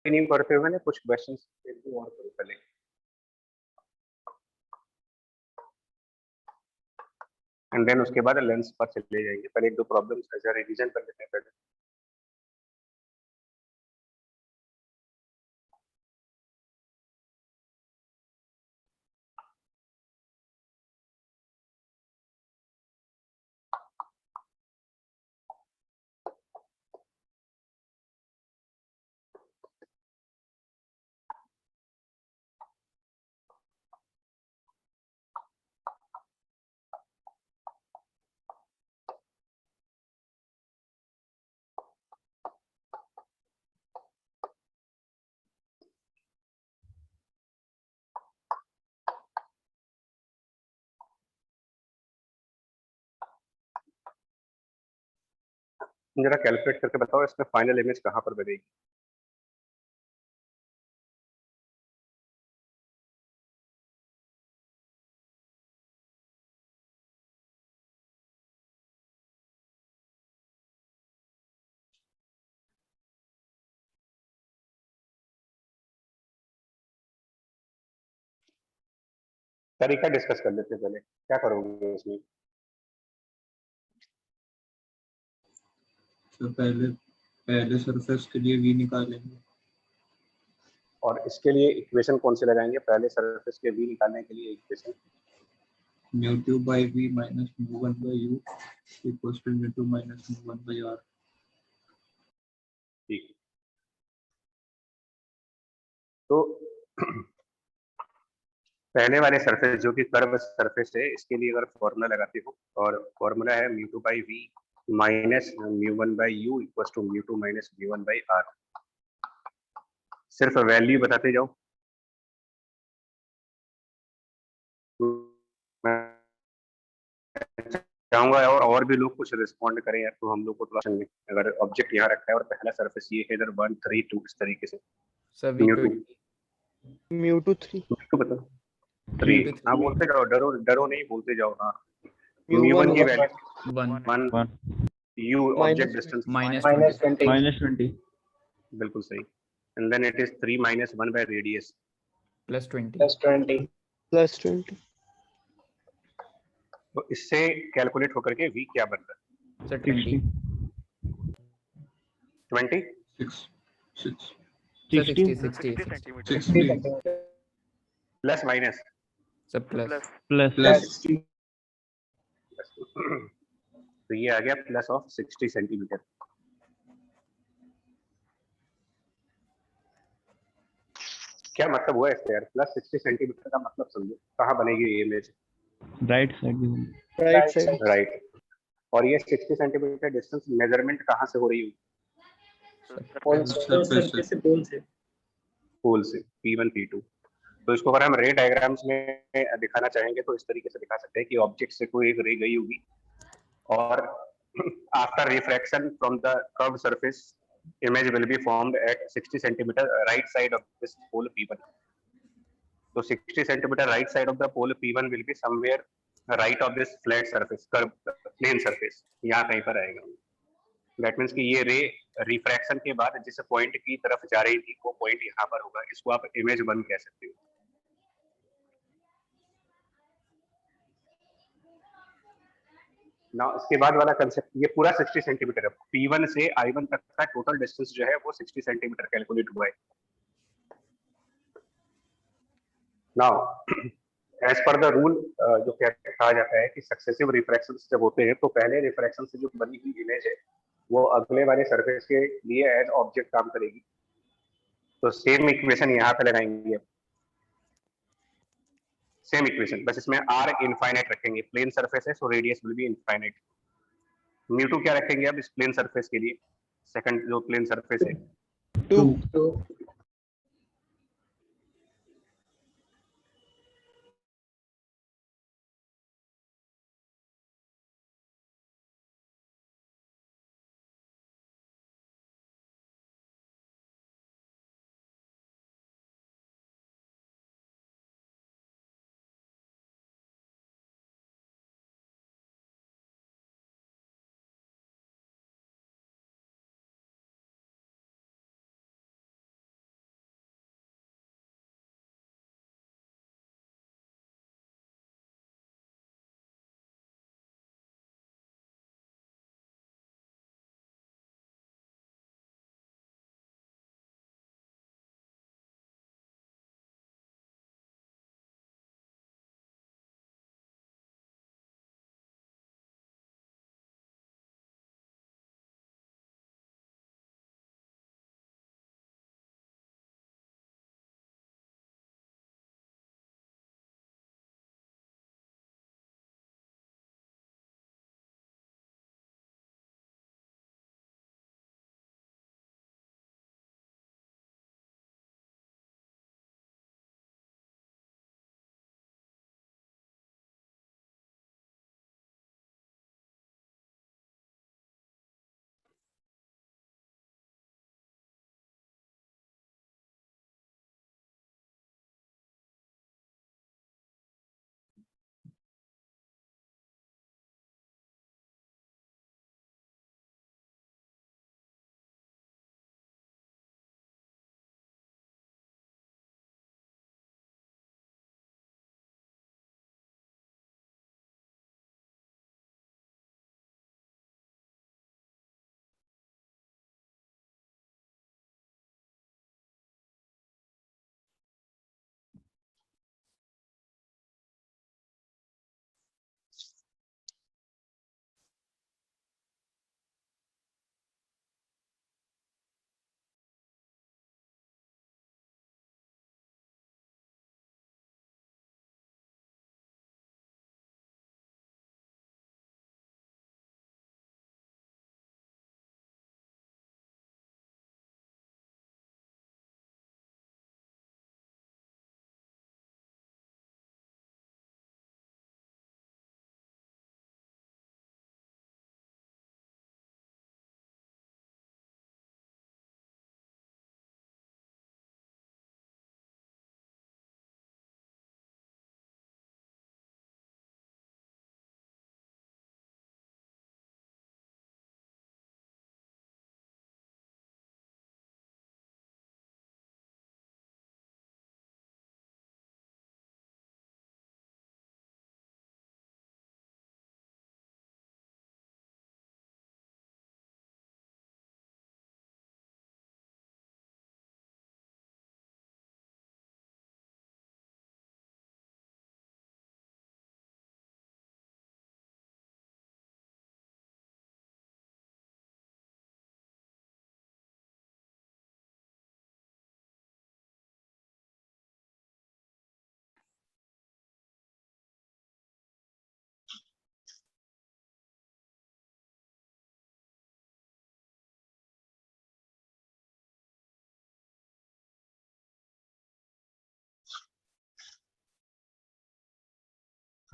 Continue करते हुए ना कुछ क्वेश्चंस और करो पहले। एंड देन उसके बाद लेंस पर चले जाएंगे। पहले एक दो प्रॉब्लम्स ऐसा रिवीजन कर लेते हैं पहले। जरा कैलकुलेट करके बताओ इसमें फाइनल इमेज कहाँ पर बनेगी। तरीका डिस्कस कर लेते हैं पहले, क्या करोगे इसमें। तो पहले सरफेस के लिए v निकालेंगे और इसके लिए इक्वेशन कौन से लगाएंगे। पहले सरफेस के v निकालने के लिए equation μ2 by v minus μ1 by u equals to μ2 minus μ1 by r। ठीक। तो पहले वाले सरफेस जो कि कर्व सरफेस है, इसके लिए अगर फॉर्मूला लगाते हो, और फॉर्मूला है μ2 by v minus μ1 by u equals to μ2 minus μ1 by r। सिर्फ वैल्यू बताते जाओ। मैं चाहूंगा और भी लोग कुछ रिस्पॉन्ड करें यार, तो हम लोग को थोड़ा में अगर ऑब्जेक्ट यहाँ रखा है और पहला सरफेस ये है इधर 1 3 2 इस तरीके से। μ2 3 तो बताओ 3। हाँ बोलते जाओ, डरो डरो नहीं, बोलते जाओ। हाँ μ1 की वैल्यू 1 u ऑब्जेक्ट डिस्टेंस -20 बिल्कुल सही। And then it is 3 minus 1 by radius +20। तो इससे कैलकुलेट होकर के v क्या बन रहा है। सर 20 60 प्लस माइनस सब प्लस तो ये आ गया प्लस ऑफ 60 सेंटीमीटर। क्या मतलब हुआ इसका यार, प्लस 60 सेंटीमीटर का मतलब समझो, कहाँ बनेगी ये इमेज। Right side right. और ये 60 सेंटीमीटर डिस्टेंस मेजरमेंट कहाँ से हो रही है। पोल से P1 P2। तो इसको अगर हम रे डायग्राम्स में दिखाना चाहेंगे तो इस तरीके से दिखा सकते हैं कि ऑब्जेक्ट से कोई एक रे गई होगी, और after refraction from the curved surface image will be formed at 60 centimeter right side of this pole P1। तो 60 centimeter right side of the pole P1 will be somewhere right of this flat surface, curve plane surface, यहाँ कहीं पर आएगा। That means कि ये रे refraction के बाद जिस पॉइंट की तरफ जा रही थी वो पॉइंट यहाँ पर होगा। इसको आप इमेज 1 कह सकते हो। ना इसके बाद वाला कंसेप्ट, ये पूरा 60 सेंटीमीटर है। P1 से I1 तक का टोटल डिस्टेंस जो है वो 60 सेंटीमीटर कैलकुलेट हुआ है। Now as per the rule जो कहा जाता है कि सक्सेसिव रिफ्रैक्शंस जब होते हैं तो पहले रिफ्रैक्शन से जो बनी हुई इमेज है वो अगले वाले सरफेस के लिए एज ऑब्जेक्ट काम करेगी। तो सेम इक्वेशन यहाँ पे लगाएंगे, सेम इक्वेशन, बस इसमें r इनफाइनाइट रखेंगे। प्लेन सरफेस है so radius will be infinite. μ2 क्या रखेंगे अब इस प्लेन सरफेस के लिए, सेकंड जो प्लेन सरफेस है 2।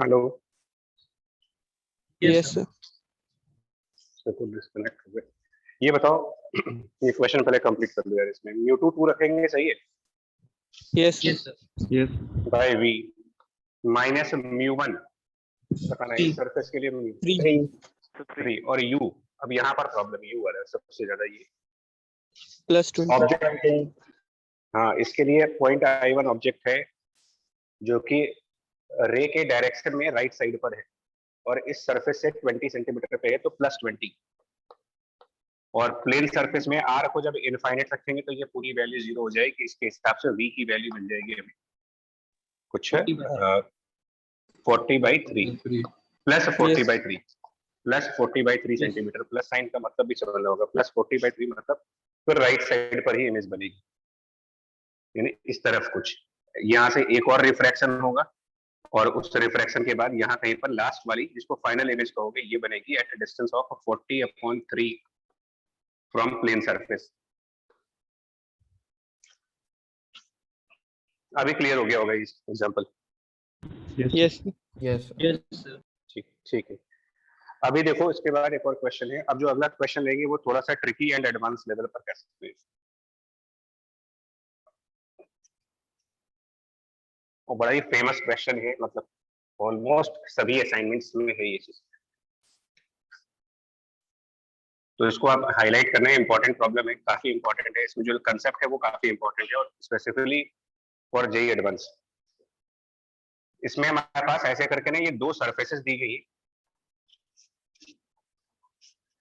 Hello, Yes, sir. तो डिस्कनेक्ट हो गए। ये बताओ, ये क्वेश्चन पहले कंप्लीट कर लो यार। इसमें म्यू टू रखेंगे, सही है, Yes, sir. Yes, sir. Yes. By v minus mu one रखना है Three. इस सरफेस के लिए, म्यू 3. थ्री, और यू, अब यहाँ पर प्रॉब्लम यू आ रहा है सबसे ज्यादा। ये Plus 20. ऑब्जेक्ट, हाँ, इसके लिए पॉइंट I1 ऑब्जेक्ट है जो कि रे के डायरेक्शन में राइट साइड पर है, और इस सरफेस से 20 सेंटीमीटर पे है, तो प्लस 20। और प्लेन सरफेस में आर को जब इनफाइनाइट रखेंगे तो ये पूरी वैल्यू 0 हो जाएगी। इसके हिसाब से वी की वैल्यू मिल जाएगी हमें कुछ 40/3 plus 40/3 plus 40/3 centimetre. Plus sign का मतलब भी समझना होगा, प्लस 40/3 मतलब फिर राइट साइड पर ही इमेज बनेगी, यानी इस तरफ कुछ। यहाँ से एक और रिफ्रैक्शन होगा, और उस रिफ्रैक्शन के बाद यहाँ कहीं पर लास्ट वाली जिसको फाइनल इमेज कहोगे, ये बनेगी at distance of 40/3 from plane surface. अभी क्लियर हो गया होगा इस example? Yes, sir. Yes, sir. ठीक ठीक है। अभी देखो, इसके बाद एक और क्वेश्चन है। अब जो अगला क्वेश्चन लेंगे वो थोड़ा सा ट्रिकी एंड एडवांस लेवल पर कह सकते हैं, और बड़ा ही फेमस क्वेश्चन है, मतलब ऑलमोस्ट सभी असाइनमेंट्स में है ये चीज, तो इसको आप हाईलाइट करना है। इंपॉर्टेंट प्रॉब्लम है, काफी इंपॉर्टेंट है। इसमें जो कंसेप्ट है वो काफी इंपॉर्टेंट है, और स्पेसिफिकली फॉर जेईई एडवांस। इसमें हमारे पास ऐसे करके ना ये दो सरफेसेस दी गई है।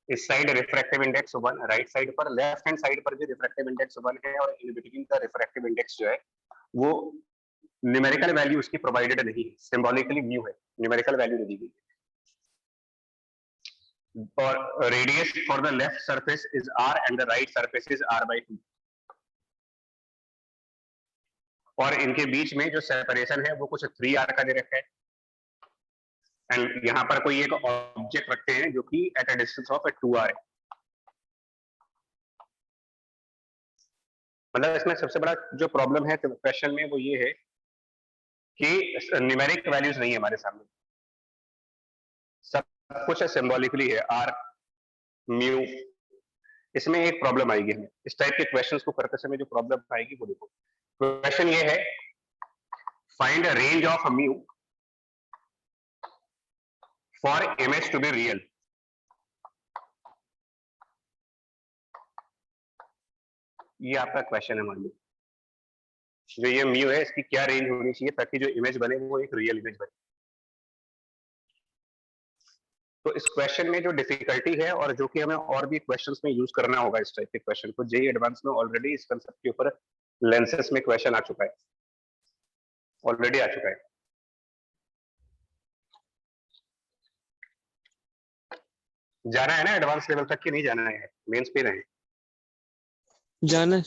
इस side refractive index 1, right side पर, लेफ्ट हैंड साइड पर भी रिफ्रैक्टिव इंडेक्स 1 है, और इन बिटवीन का रिफ्रैक्टिव इंडेक्स जो है वो न्यूमेरिकल वैल्यू उसकी प्रोवाइडेड नहीं है, सिंबॉलिकली म्यू है, न्यूमेरिकल वैल्यू नहीं दी गई है। और radius for the left surface is r and the right surface is r/2, और इनके बीच में जो सेपरेशन है वो कुछ 3r का दे रखा है। एंड यहाँ पर कोई एक ऑब्जेक्ट रखते हैं जो कि at a distance of 2r है। मतलब इसमें सबसे बड़ा जो प्रॉब्लम है क्वेश्चन में वो ये है कि न्यूमेरिक वैल्यूज नहीं है हमारे सामने, सब कुछ सिंबॉलिकली है, r म्यू। इसमें एक प्रॉब्लम आएगी हमें इस टाइप के क्वेश्चंस को करते समय। जो प्रॉब्लम आएगी वो देखो, क्वेश्चन ये है, find a range of mu for image to be real. ये आपका क्वेश्चन है। मान लो जो ये म्यू है, इसकी क्या रेंज होनी चाहिए ताकि जो इमेज बने वो एक रियल इमेज बने। तो इस क्वेश्चन में जो डिफिकल्टी है, और जो कि हमें और भी क्वेश्चंस में यूज करना होगा इस टाइप के क्वेश्चन को, जेईई एडवांस में ऑलरेडी इस कंसेप्ट के ऊपर लेंसेस में क्वेश्चन आ चुका है, ऑलरेडी आ चुका है। जाना है ना एडवांस लेवल तक कि नहीं जाना है? मेंस पे रहे जाना है।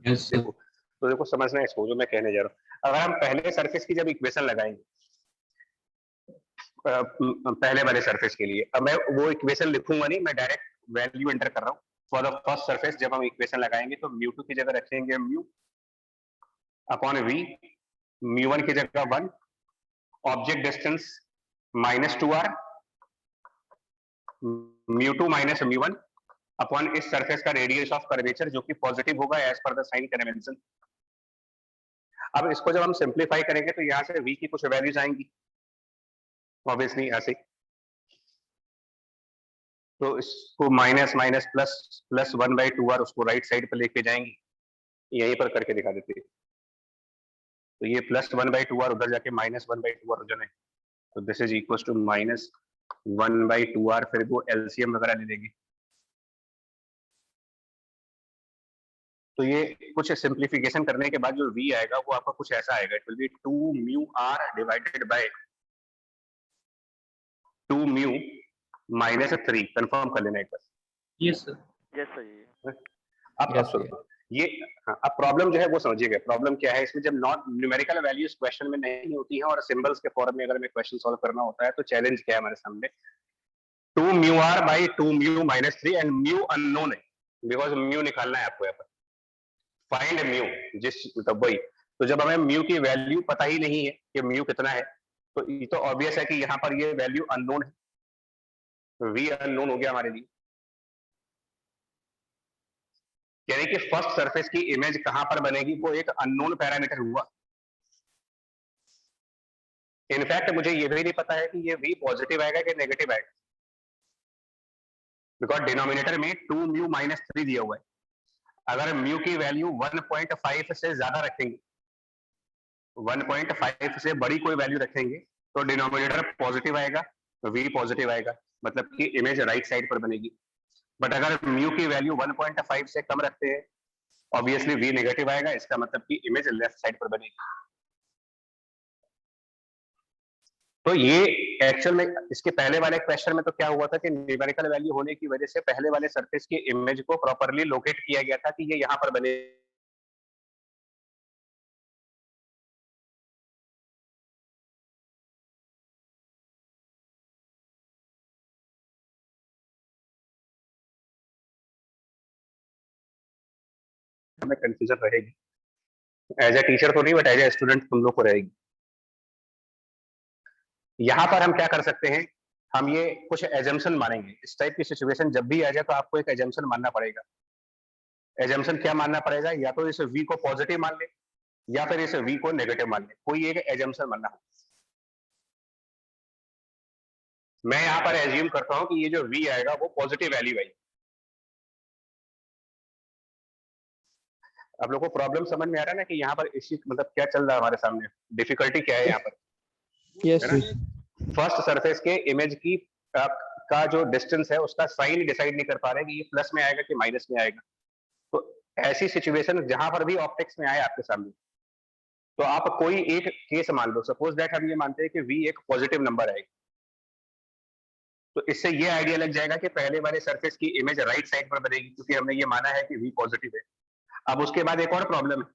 Yes, sir. तो देखो समझना है इसको जो मैं कहने जा रहा हूँ। अगर हम पहले सरफेस की जब इक्वेशन लगाएंगे, पहले वाले सरफेस के लिए, अब मैं वो इक्वेशन लिखूंगा नहीं, मैं डायरेक्ट वैल्यू एंटर कर रहा हूँ फॉर द फर्स्ट सरफेस। जब हम इक्वेशन लगाएंगे तो म्यू2 की जगह रखेंगे म्यू अपॉन वी, म्यू1 की जगह 1, object distance -2r, mu two minus mu one upon इस सरफेस का रेडियस ऑफ कर्वेचर जो कि पॉजिटिव होगा as per the sign convention. अब इसको जब हम सिंप्लीफाई करेंगे तो यहाँ से v की कुछ वैल्यूज आएंगी ऑब्वियसली ऐसे, तो इसको minus minus plus plus 1/2r उसको राइट साइड पर लेके जाएंगे। यहीं पर करके दिखा देते हैं। तो ये प्लस 1/2r उधर जाके माइनस 1/2r हो जाना है, तो this is equal to minus 1/2r। फिर वो एलसीएम वगैरह ले लेंगे। तो ये कुछ सिंप्लीफिकेशन करने के बाद जो v आएगा वो आपका कुछ ऐसा आएगा, it will be 2 mu r divided by 2 mu minus 3। Confirm कर लेना एक बार। Yes, sir. Yes sir. अब सुनो ये, हाँ, अब प्रॉब्लम जो है वो समझिएगा। प्रॉब्लम क्या है इसमें, जब नॉट न्यूमेरिकल वैल्यूज क्वेश्चन में नहीं होती हैं और सिंबल्स के फॉर्म में अगर हमें क्वेश्चन सॉल्व करना होता है, तो चैलेंज क्या है हमारे सामने, 2 mu r by 2 mu minus 3 and mu unknown है, बिकॉज म्यू निकालना है आपको यहाँ पर। फाइंड म्यू, जिस मतलब वही, तो जब हमें म्यू की वैल्यू पता ही नहीं है कि म्यू कितना है, तो ये तो ऑब्वियस है कि यहाँ पर ये वैल्यू अननोन है, v अननोन हो गया हमारे लिए, यानी कि फर्स्ट सरफेस की इमेज कहां पर बनेगी वो एक अननोन पैरामीटर हुआ। इनफैक्ट मुझे ये भी नहीं पता है कि ये v पॉजिटिव आएगा कि नेगेटिव आएगा, बिकॉज डिनोमिनेटर में 2 म्यू माइनस 3 दिया हुआ है। अगर म्यू की वैल्यू 1.5 से ज्यादा रखेंगे, 1.5 से बड़ी कोई वैल्यू रखेंगे तो डिनोमिनेटर पॉजिटिव आएगा, v पॉजिटिव आएगा, मतलब कि इमेज राइट साइड पर बनेगी। बट अगर म्यू की वैल्यू 1.5 से कम रखते हैं, ऑब्वियसली v नेगेटिव आएगा, इसका मतलब कि इमेज लेफ्ट साइड पर बनेगी। तो ये एक्चुअल में इसके पहले वाले क्वेश्चन में तो क्या हुआ था कि न्यूमेरिकल वैल्यू होने की वजह से पहले वाले सरफेस की इमेज को प्रॉपर्ली लोकेट किया गया था कि ये यहां पर बने। हमें कंफ्यूजन रहेगी, एज ए टीचर तो नहीं बट एज ए स्टूडेंट तुम लोग को रहेगी। यहां पर हम क्या कर सकते हैं, हम ये कुछ एजम्पशन मानेंगे। इस टाइप की सिचुएशन जब भी आ जाए तो आपको एक एजम्पशन मानना पड़ेगा। एजम्पशन क्या मानना पड़ेगा, या तो इस v को पॉजिटिव मान ले या फिर इस v को नेगेटिव मान ले, कोई एक एजम्पशन मानना हो। मैं यहां पर एज्यूम करता हूं कि ये जो v आएगा वो पॉजिटिव वैल्यू आएगी। आप लोगों को प्रॉब्लम समझ में आ रहा है ना कि यहाँ पर इसी मतलब क्या चल रहा है हमारे सामने, डिफिकल्टी क्या है यहाँ पर, Yes. है ना। फर्स्ट सरफेस के इमेज की का जो डिस्टेंस है उसका साइन डिसाइड नहीं कर पा रहे कि ये प्लस में आएगा कि माइनस में आएगा। तो ऐसी सिचुएशन जहां पर भी ऑप्टिक्स में आए आपके सामने, तो आप कोई एक केस मान लो। सपोज दैट हम ये मानते हैं कि v एक पॉजिटिव नंबर आएगा, तो इससे ये आइडिया लग जाएगा कि पहले वाले सरफेस की इमेज राइट साइड पर बनेगी, क्योंकि हमने ये माना है कि v पॉजिटिव है। अब उसके बाद एक और प्रॉब्लम है,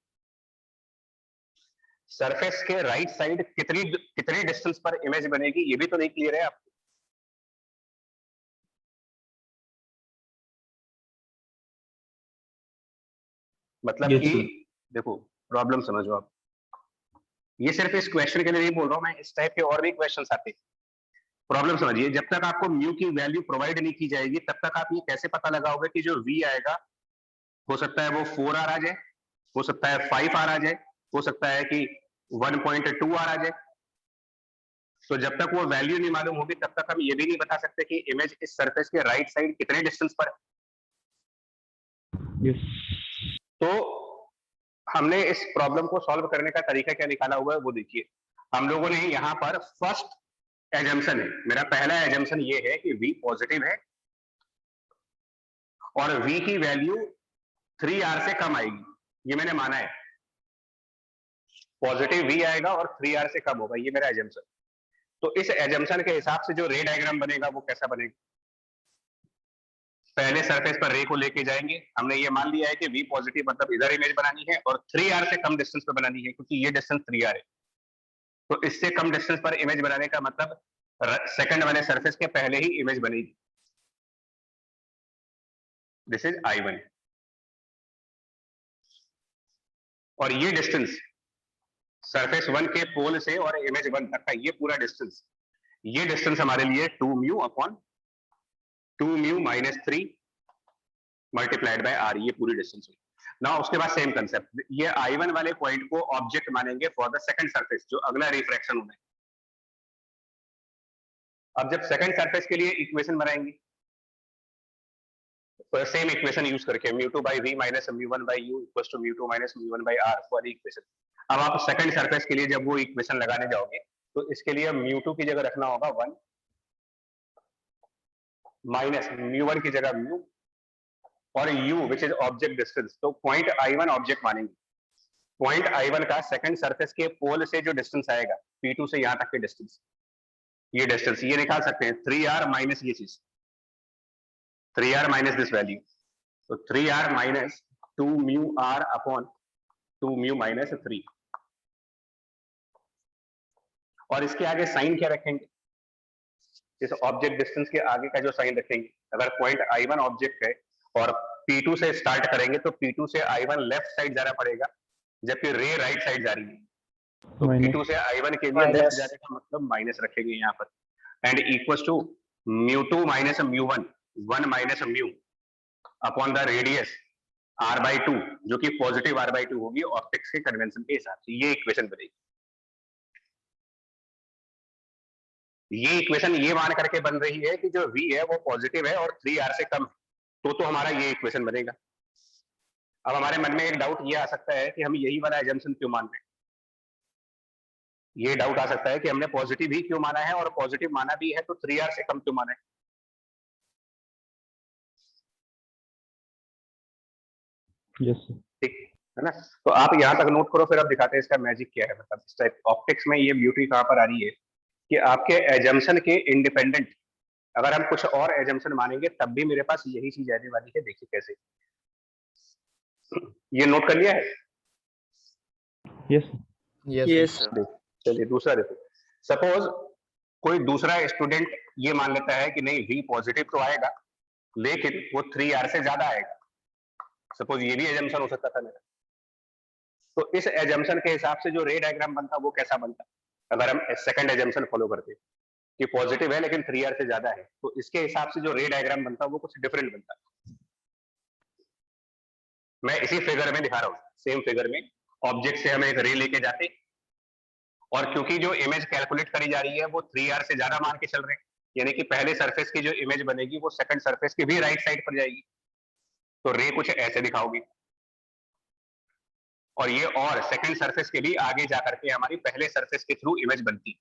सरफेस के राइट साइड कितनी डिस्टेंस पर इमेज बनेगी ये भी तो नहीं क्लियर है आपको। मतलब Yes, कि sir. देखो प्रॉब्लम समझो आप, ये सिर्फ इस क्वेश्चन के लिए नहीं बोल रहा हूं मैं, इस टाइप के और भी क्वेश्चंस आते हैं। प्रॉब्लम समझिए, जब तक आपको म्यू की वैल्यू प्रोवाइड नहीं की जाएगी तब तक आप ये कैसे पता लगाओगे कि जो v आएगा हो सकता है वो 4r आ जाए, हो सकता है 5r आ जाए, हो सकता है कि 1.2r आ जाए। तो जब तक वो वैल्यू नहीं मालूम होगी तब तक हम ये भी नहीं बता सकते कि इमेज इस सरफेस के राइट साइड कितने डिस्टेंस पर है। Yes. तो हमने इस प्रॉब्लम को सॉल्व करने का तरीका क्या निकाला हुआ है वो देखिए। हम लोगों ने यहाँ पर फर्स्ट एजम्पशन है, मेरा पहला एजम्पशन ये है कि v पॉजिटिव है और v की वैल्यू 3r से कम आएगी, ये मैंने माना है। पॉजिटिव v आएगा और 3r से कम होगा, ये मेरा एजम्पशन। तो इस एजम्पशन के हिसाब से जो रे डायग्राम बनेगा वो कैसा बनेगा, पहले सरफेस पर रे को लेके जाएंगे। हमने ये मान लिया है कि v पॉजिटिव मतलब इधर इमेज बनानी है और 3r से कम डिस्टेंस पर बनानी है, क्योंकि ये डिस्टेंस 3r है। तो इससे कम डिस्टेंस पर इमेज बनाने का मतलब सेकंड वाले सरफेस के पहले ही इमेज बनेगी। दिस इज I1 और ये डिस्टेंस सरफेस 1 के पोल से और इमेज 1 तक का ये पूरा डिस्टेंस, ये डिस्टेंस हमारे लिए 2 mu upon 2 mu minus 3 multiplied by r, ये पूरी डिस्टेंस हुई ना। उसके बाद सेम कंसेप्ट, ये I1 वाले पॉइंट को ऑब्जेक्ट मानेंगे फॉर द सेकंड सरफेस जो अगला रिफ्रैक्शन होना है। अब जब सेकंड सरफेस के लिए इक्वेशन बनाएंगे तो सेम इक्वेशन यूज करके μ2 by v minus μ1 by u equals to μ2 minus μ1 by r वाली इक्वेशन। अब आप सेकंड सरफेस के लिए जब वो इक्वेशन लगाने जाओगे तो इसके लिए μ2 की जगह रखना होगा 1 माइनस μ1 की जगह μ और u which is object distance. तो पॉइंट I1 ऑब्जेक्ट मानेंगे। पॉइंट I1 का सेकंड सरफेस के पोल से जो डिस्टेंस आएगा P2 से यहां तक के डिस्टेंस, ये डिस्टेंस ये निकाल सकते हैं 3r माइनस ये चीज, 3r माइनस दिस वैल्यू, तो 3r minus 2 mu r upon 2 mu minus 3। और इसके आगे साइन क्या रखेंगे, इस ऑब्जेक्ट डिस्टेंस के आगे का जो साइन रखेंगे, अगर पॉइंट I1 ऑब्जेक्ट है और P2 से स्टार्ट करेंगे तो P2 से I1 लेफ्ट साइड जाना पड़ेगा जबकि रे राइट साइड जा रही है। तो Minus. P2 से I1 के लिए लेफ्ट जाने का मतलब माइनस रखेंगे यहाँ पर, and equals to μ2 minus μ1, 1 minus mu upon the radius r/2, जो कि पॉजिटिव r/2 होगी ऑप्टिक्स के कन्वेंशन के हिसाब से। ये इक्वेशन बनेगी। ये इक्वेशन ये मान करके बन रही है कि जो v है वो पॉजिटिव है और 3r से कम है, तो हमारा ये इक्वेशन बनेगा। अब हमारे मन में एक डाउट ये आ सकता है कि हम यही वाला एजम्पशन क्यों मान रहे हैं। ये डाउट आ सकता है कि हमने पॉजिटिव ही क्यों माना है, और पॉजिटिव माना भी है तो 3r से कम क्यों माना है। Yes, sir. ठीक है ना। तो आप यहाँ तक नोट करो, फिर अब दिखाते हैं इसका मैजिक क्या है। मतलब इस टाइप ऑप्टिक्स में ये ब्यूटी कहाँ पर आ रही है कि आपके एजम्पशन के इंडिपेंडेंट अगर हम कुछ और एजम्पशन मानेंगे तब भी मेरे पास यही चीज आने वाली है। देखिए कैसे, ये नोट कर लिया है। Yes, sir. Yes. चलिए दूसरा देखो। सपोज कोई दूसरा स्टूडेंट ये मान लेता है कि नहीं v पॉजिटिव तो आएगा लेकिन वो 3r से ज्यादा आएगा। सपोज ये भी एजम्पशन हो सकता था मेरा। तो इस एजम्पशन के हिसाब से जो रे डायग्राम बनता वो कैसा बनता, अगर हम सेकंड एजम्पशन फॉलो करते कि पॉजिटिव है लेकिन 3r से ज्यादा है, तो इसके हिसाब से जो रे डायग्राम बनता वो कुछ डिफरेंट बनता। मैं इसी फिगर में दिखा रहा हूँ। सेम फिगर में ऑब्जेक्ट से हम एक रे लेके जाते, और क्योंकि जो इमेज कैलकुलेट करी जा रही है वो 3r से ज्यादा मान के चल रहे हैं, यानी कि पहले सरफेस की जो इमेज बनेगी वो सेकंड सरफेस की भी राइट साइड पर जाएगी, तो रे कुछ ऐसे दिखाओगी। और ये और सेकंड सरफेस के भी आगे जाकर के हमारी पहले सरफेस के थ्रू इमेज बनती।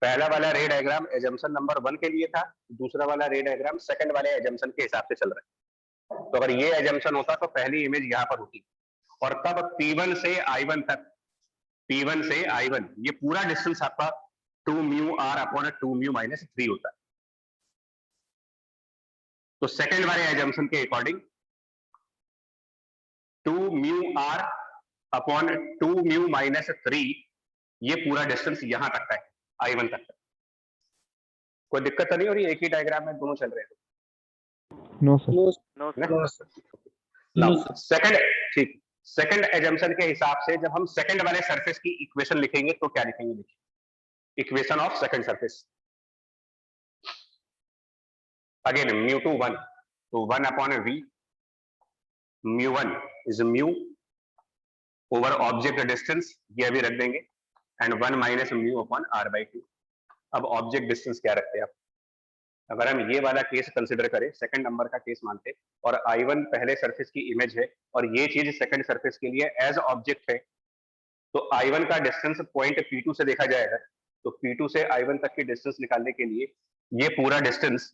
पहला वाला रे डायग्राम एजम्पशन नंबर 1 के लिए था, दूसरा वाला रे डायग्राम सेकंड वाले एजम्पशन के हिसाब से चल रहा है। तो अगर ये एजम्पशन होता तो पहली इमेज यहाँ पर होती, और तब P1 से I1 तक, P1 से I1 ये पूरा डिस्टेंस आपका 2μr अपॉन 2μ-3 होता है। तो सेकंड वाले एजम्पशन के अकॉर्डिंग 2μr अपॉन 2μ-3 ये पूरा डिस्टेंस यहां तक का है, I1 तक। कोई दिक्कत तो नहीं हो रही, एक ही डायग्राम में दोनों चल रहे हैं? No, sir. No, sir. Second, ठीक, सेकंड एजम्पशन के हिसाब से जब हम सेकंड वाले सरफेस की इक्वेशन लिखेंगे तो क्या लिखेंगे? देखिए equation of second surface. Again μ2 1, तो 1 अपॉन v, μ1 is mu over object distance, ये अभी रख देंगे, and 1 minus mu upon r/2। अब ऑब्जेक्ट डिस्टेंस क्या रखते हैं आप? अगर हम ये वाला केस कंसिडर करें, सेकंड नंबर का केस मानते, और I1 पहले सरफेस की इमेज है और ये चीज सेकंड सरफेस के लिए एज ऑब्जेक्ट है, तो I1 का डिस्टेंस पॉइंट P2 से देखा जाएगा। तो P2 से I1 तक की डिस्टेंस निकालने के लिए ये पूरा डिस्टेंस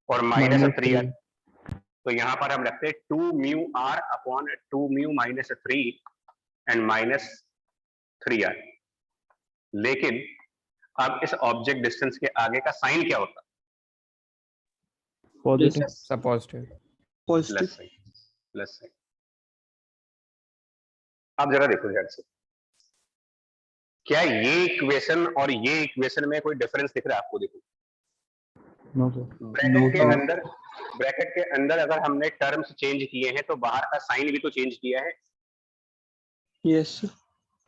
और -3r, तो यहाँ पर हम रखते हैं 2μr अपॉन 2μ-3 एंड -3r। लेकिन अब इस ऑब्जेक्ट डिस्टेंस के आगे का साइन क्या होता? Positive. Positive. Positive. Plus sign. अब जरा देखो ध्यान से, क्या ये इक्वेशन और ये इक्वेशन में कोई डिफरेंस दिख रहा है आपको? देखो No, sir. ब्रैकेट के अंदर अगर हमने टर्म्स चेंज किए हैं तो बाहर का साइन भी तो चेंज किया है। Yes.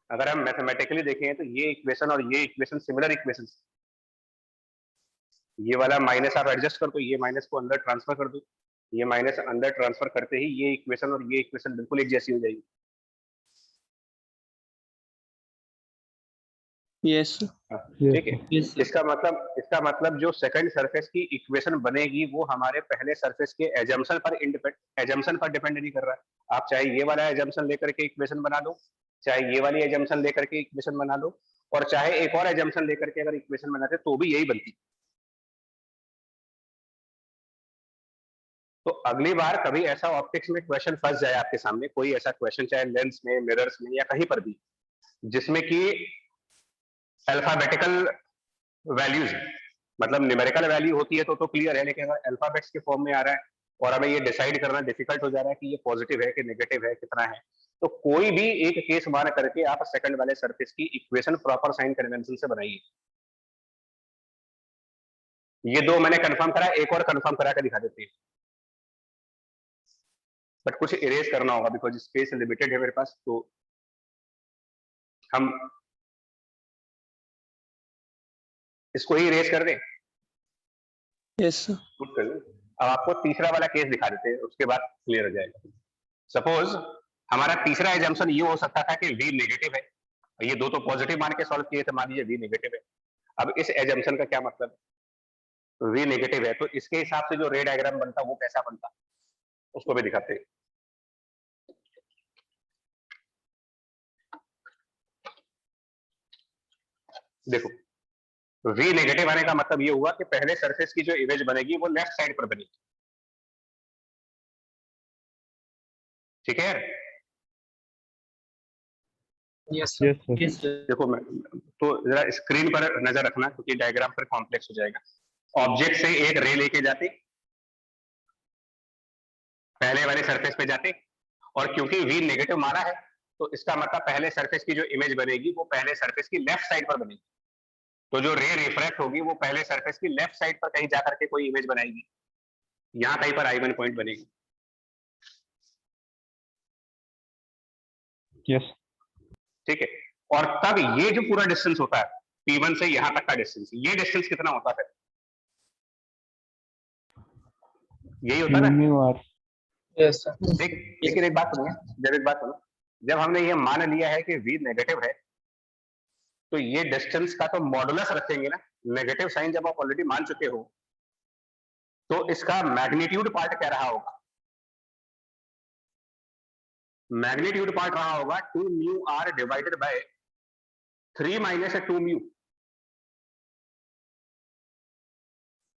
अगर हम मैथमेटिकली देखें तो ये इक्वेशन और ये इक्वेशन सिमिलर इक्वेशन, ये वाला माइनस आप एडजस्ट कर दो, ये माइनस को अंदर ट्रांसफर कर दो, ये माइनस अंदर ट्रांसफर करते ही ये इक्वेशन और ये इक्वेशन बिल्कुल एक जैसी हो जाएगी। Yes. ठीक है। Yes. इसका मतलब जो सेकंड सरफेस की इक्वेशन बनेगी वो हमारे पहले सरफेस के एजम्पशन पर डिपेंड नहीं कर रहा है। आप चाहे ये वाला एजम्पशन लेकर के इक्वेशन बना लो, चाहे ये वाली एजम्पशन लेकर के इक्वेशन बना लो, और चाहे एक और एजम्पशन लेकर के अगर इक्वेशन बनाते तो भी यही बनती। तो अगली बार कभी ऐसा ऑप्टिक्स में क्वेश्चन फंस जाए आपके सामने, कोई ऐसा क्वेश्चन चाहे लेंस में, मिरर्स में या कहीं पर भी, जिसमें कि अल्फाबेटिकल वैल्यूज, मतलब न्यूमेरिकल वैल्यू होती है तो क्लियर है, लेकिन अगर अल्फाबेट्स के फॉर्म में आ रहा है और हमें ये डिसाइड करना डिफिकल्ट हो जा रहा है कि ये पॉजिटिव है कि नेगेटिव है, कितना है, तो कोई भी एक केस मान करके आप सेकंड वाले सरफेस की इक्वेशन प्रॉपर साइन कन्वेंशन से बनाइए। ये दो मैंने कंफर्म करा, एक और कंफर्म करा के दिखा देते हैं, बट कुछ इरेज करना होगा बिकॉज स्पेस लिमिटेड है मेरे पास। तो हम इसको ही इरेज कर दें, Yes, sir. पुट कर दें। अब आपको तीसरा वाला केस दिखा देते हैं, उसके बाद क्लियर हो जाएगा। सपोज हमारा तीसरा एजम्पशन ये हो सकता था कि v नेगेटिव है, ये दो तो पॉजिटिव मान के सॉल्व किए थे, मान लीजिए v नेगेटिव है। अब इस एजम्पशन का क्या मतलब है, तो v नेगेटिव है तो इसके हिसाब से जो रे डायग्राम बनता वो कैसा बनता, उसको भी दिखाते हैं। देखो v नेगेटिव आने का मतलब ये हुआ कि पहले सरफेस की जो इमेज बनेगी वो लेफ्ट साइड पर बनेगी, ठीक है। Yes, Yes, sir. Yes, sir. देखो मैं तो जरा स्क्रीन पर नजर रखना क्योंकि डायग्राम पर कॉम्प्लेक्स हो जाएगा। ऑब्जेक्ट से एक रे लेके जाते, पहले वाले सरफेस पे जाते, और क्योंकि v नेगेटिव माना है तो इसका मतलब पहले सरफेस की जो इमेज बनेगी वो पहले सरफेस की लेफ्ट साइड पर बनेगी। तो जो रे रिफ्रैक्ट होगी वो पहले सरफेस की लेफ्ट साइड पर कहीं जाकर के कोई इमेज बनाएगी, यहां कहीं पर I1 पॉइंट बनेगी। Yes. ठीक है, और तब ये जो पूरा डिस्टेंस होता है P1 से यहां तक का डिस्टेंस, ये डिस्टेंस कितना होता है, यही होता है ना। mu r. Yes, sir. लेकिन एक बात सुनिए, जब एक बात सुनो, जब हमने ये मान लिया है कि v नेगेटिव है तो ये डिस्टेंस का तो मॉडुलस रखेंगे ना, नेगेटिव साइन जब आप ऑलरेडी मान चुके हो तो इसका मैग्नीट्यूड पार्ट क्या रहा होगा, मैग्नीट्यूड पार्ट रहा होगा 2 mu r divided by 3 minus 2 mu.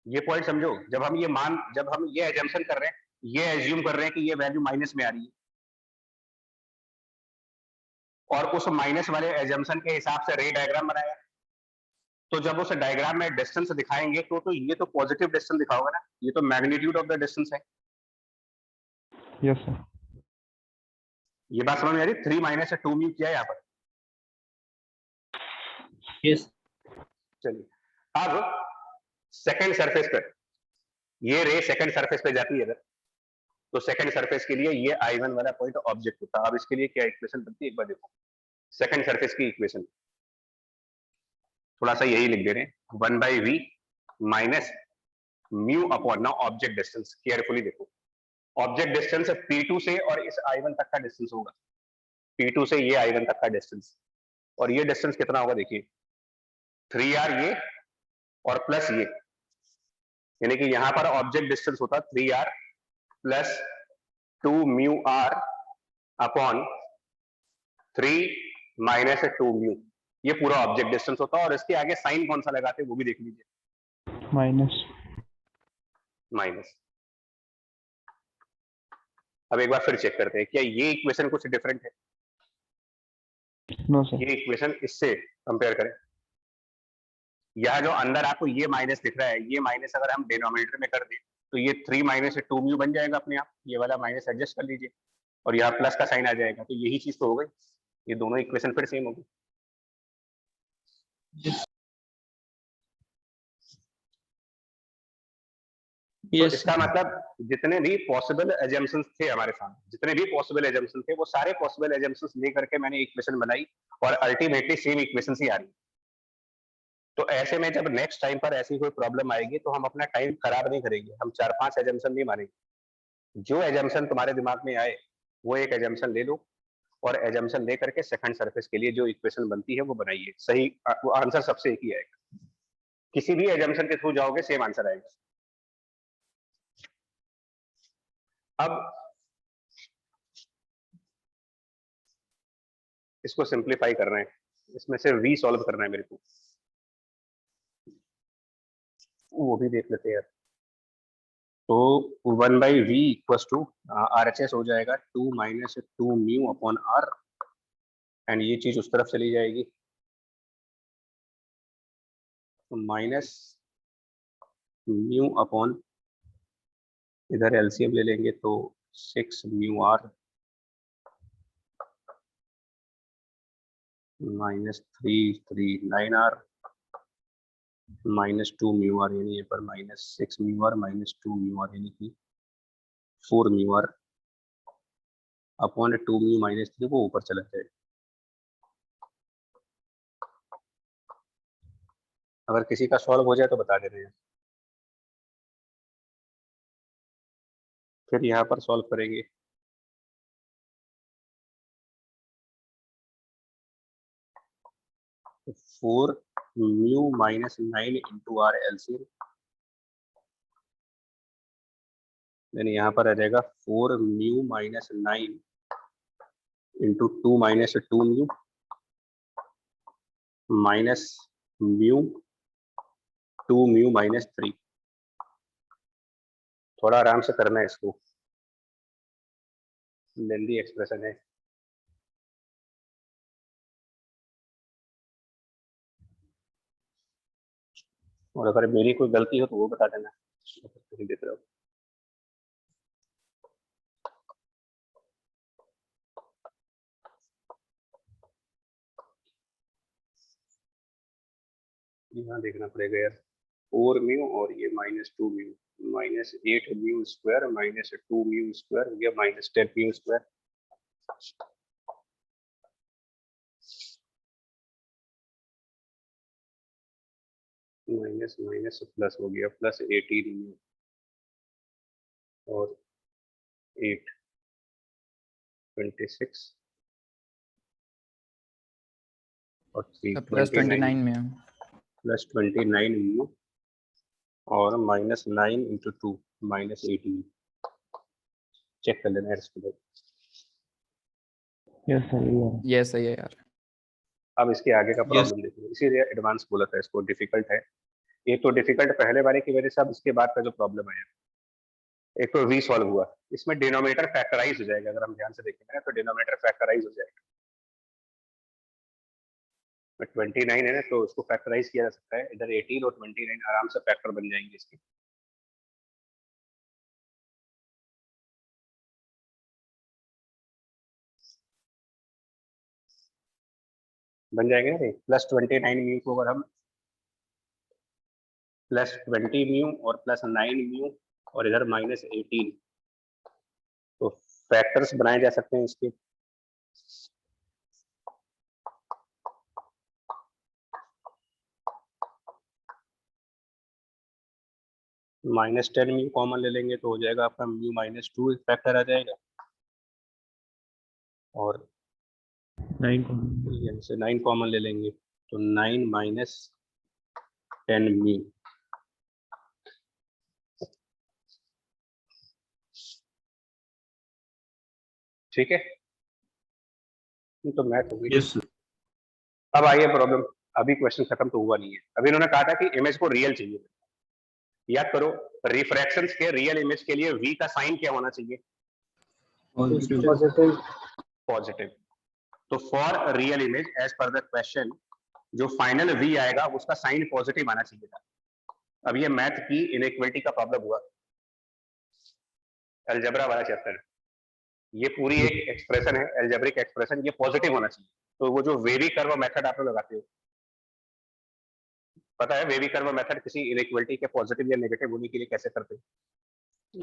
ये पॉइंट समझो, जब हम ये एजम्पशन कर रहे हैं, ये एज्यूम कर रहे हैं कि ये वैल्यू माइनस में आ रही है, और उस माइनस वाले एजम्पशन के हिसाब से रे डायग्राम बनाया, तो जब उस डायग्राम में डिस्टेंस दिखाएंगे तो ये तो पॉजिटिव डिस्टेंस दिखाओगे ना, ये तो मैग्नीट्यूड ऑफ द डिस्टेंस है। Yes, sir. ये बात समझ में आ रही, 3 माइनस 2 म्यू किया है यहाँ पर। Yes. चलिए अब सेकंड सरफेस पर, ये रे सेकंड सरफेस पे जाती है अगर, तो सेकंड सरफेस के लिए ये I1 वाला पॉइंट ऑब्जेक्ट होता है। अब इसके लिए क्या इक्वेशन बनती है एक बार देखो, सेकंड सरफेस की इक्वेशन थोड़ा सा यही लिख दे रहे हैं, 1/v minus mu upon, now object distance, carefully देखो, ऑब्जेक्ट डिस्टेंस P2 से और इस I1 तक का डिस्टेंस होगा, P2 से ये I1 तक का डिस्टेंस, और ये डिस्टेंस कितना होगा देखिए 3r ये और प्लस ये, यानी कि यहां पर ऑब्जेक्ट डिस्टेंस होता 3r plus 2 mu r upon 3 minus 2 mu, ये पूरा ऑब्जेक्ट डिस्टेंस होता है। और इसके आगे साइन कौन सा लगाते हैं वो भी देख लीजिए, Minus. माइनस। अब एक बार फिर चेक करते हैं क्या ये इक्वेशन कुछ डिफरेंट है, No, sir. ये इक्वेशन इससे कंपेयर करें, यह जो अंदर आपको ये माइनस दिख रहा है, ये माइनस अगर हम डिनोमिनेटर में कर दें तो ये 3 माइनस 2 म्यू बन जाएगा अपने आप, ये वाला माइनस एडजस्ट कर लीजिए और यहाँ प्लस का साइन आ जाएगा, तो यही चीज तो हो गई, ये दोनों इक्वेशन फिर सेम होगी। Yes, तो इसका मतलब जितने भी पॉसिबल एजम्पशंस थे हमारे सामने, जितने भी पॉसिबल एजम्पशंस थे वो सारे पॉसिबल एजम्पशंस लेकर के मैंने इक्वेशन बनाई और अल्टीमेटली सेम इक्वेशन ही आ रही। तो ऐसे में जब नेक्स्ट टाइम पर ऐसी कोई प्रॉब्लम आएगी तो हम अपना टाइम खराब नहीं करेंगे, हम 4-5 एजम्पशन नहीं मारेंगे, जो एजम्पशन तुम्हारे दिमाग में आए वो एक एजम्पशन ले लो और एजम्पशन ले करके सेकंड सरफेस के लिए जो इक्वेशन बनती है वो बनाइए, सही वो आंसर सबसे एक ही आएगा, किसी भी एजम्पशन के थ्रू जाओगे सेम आंसर आएगा। अब इसको सिंप्लीफाई कर रहे हैं, इसमें से v सॉल्व करना है मेरे को, वो भी देख लेते हैं। तो 1/v इक्वल्स टू RHS हो जाएगा 2 minus 2 mu upon r, and ये चीज उस तरफ चली जाएगी, माइनस म्यू अपॉन, इधर एलसीएम ले लेंगे तो 6 mu r minus 339r minus 2 mu r, यानी ये पर minus 6 mu r minus 2 mu r, यानी कि 4 mu r upon 2 mu minus 3, वो ऊपर चला जाएगा। अगर किसी का सॉल्व हो जाए तो बता देना यार, फिर यहाँ पर सॉल्व करेंगे। तो 4 mu minus 9 into R LCM, यानी यहाँ पर आ जाएगा 4 mu minus 9 into 2 minus 2 mu minus mu 2 mu minus 3। थोड़ा आराम से करना है इसको, लेंदी एक्सप्रेशन है। और अगर मेरी कोई गलती हो तो वो बता देना, नहीं देते रहो। यहाँ देखना पड़ेगा यार, 4 म्यू और ये minus 2 mu minus 8 mu square minus 2 mu square हो गया minus 10 mu square. Minus minus plus हो गया प्लस 18 म्यू और 8 26 और 3 प्लस 29 में है। प्लस 29 म्यू और माइनस 9 इंटू 2 माइनस 18। चेक कर लेना इसको। यस सर, ये सही है यार। अब इसके आगे का प्रॉब्लम देखिए, इसीलिए एडवांस बोला था इसको, डिफिकल्ट है। एक तो डिफिकल्ट पहले वाले की वजह से, अब इसके बाद का जो प्रॉब्लम आया, एक तो वी सॉल्व हुआ, इसमें डिनोमिनेटर फैक्टराइज हो जाएगा। अगर हम ध्यान से देखेंगे ना तो डिनोमिनेटर फैक्टराइज हो जाएगा। 29 है ना, तो उसको फैक्टराइज किया जा सकता है, इधर 18 और 29 आराम से फैक्टर बन जाएंगे इसके। बन जाएंगे ना, प्लस 29 म्यू को अगर हम प्लस 20 म्यू और प्लस 9 म्यू और इधर माइनस 18, तो फैक्टर्स बनाए जा सकते हैं इसके। माइनस 10 म्यू कॉमन ले लेंगे तो हो जाएगा आपका म्यू माइनस 2 फैक्टर आ जाएगा, और 9 कॉमन ले लेंगे तो 9 माइनस 10 म्यू। ठीक है, तो मैथ हो गई। Yes sir. अब आइए प्रॉब्लम, अभी क्वेश्चन खत्म तो हुआ नहीं है। अभी इन्होंने कहा था कि इमेज को रियल चाहिए। याद करो, रिफ्रैक्शंस के रियल इमेज के लिए v का साइन क्या होना चाहिए? पॉजिटिव। पॉजिटिव। तो for real image as per the question, जो फाइनल v आएगा उसका साइन पॉजिटिव आना चाहिए था। अब ये मैथ की इनइक्वालिटी का प्रॉब्लम हुआ, अलजेब्रा वाला चैप्टर। ये पूरी एक एक्सप्रेशन है, अलजेब्रिक एक्सप्रेशन, ये पॉजिटिव होना चाहिए। तो वो जो वेवी कर्व मेथड आप लोग लगाते हो, पता है वेवी कर्व मेथड किसी इनइक्वालिटी के पॉजिटिव या नेगेटिव होने के लिए कैसे करते हैं?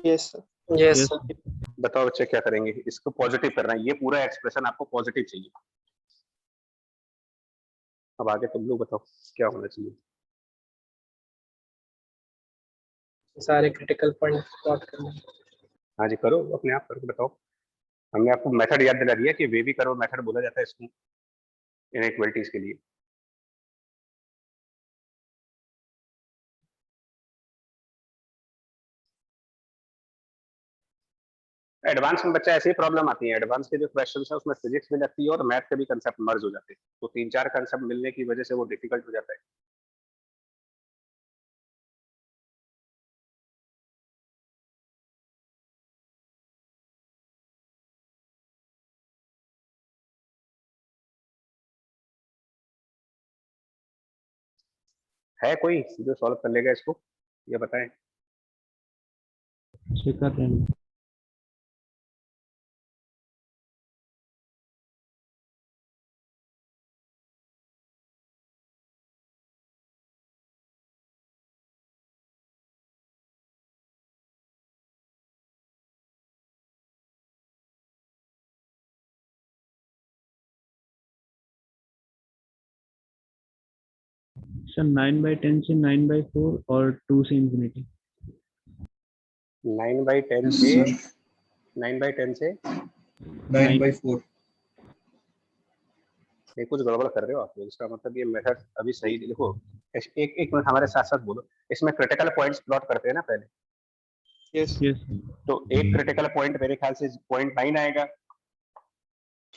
Yes sir. Yes sir. बताओ बच्चे क्या करेंगे? इसको पॉजिटिव करना है, ये पूरा एक्सप्रेशन आपको पॉजिटिव चाहिए। अब आगे तुम लोग बताओ क्या होना चाहिए। सारे क्रिटिकल पॉइंट प्लॉट करना। हाँ जी, करो, अपने आप करके बताओ। हमने आपको मेथड याद दिला दिया कि वेवी कर्व मेथड बोला जाता है इसको इनइक्वालिटीज के लिए। एडवांस में बच्चा ऐसी प्रॉब्लम आती है, एडवांस के जो क्वेश्चन है उसमें फिजिक्स भी लगती है और मैथ के भी कंसेप्ट मर्ज हो जाते हैं, तो 3-4 कंसेप्ट मिलने की वजह से वो डिफिकल्ट हो जाता है। है कोई जो सॉल्व कर लेगा इसको, ये बताएं। कर रहे हैं। सर 9/10 से 9/4 और 2 से इंफिनिटी। 9/10 Yes, से sir. 9/10 से 9/4। ये कुछ गड़बड़ कर रहे हो आप लोग। इसका मतलब ये मेथड अभी सही नहीं। देखो एक एक मिनट हमारे साथ साथ बोलो। इसमें क्रिटिकल पॉइंट्स प्लॉट करते हैं ना पहले, यस यस तो एक क्रिटिकल पॉइंट मेरे ख्याल से 0.9 आएगा,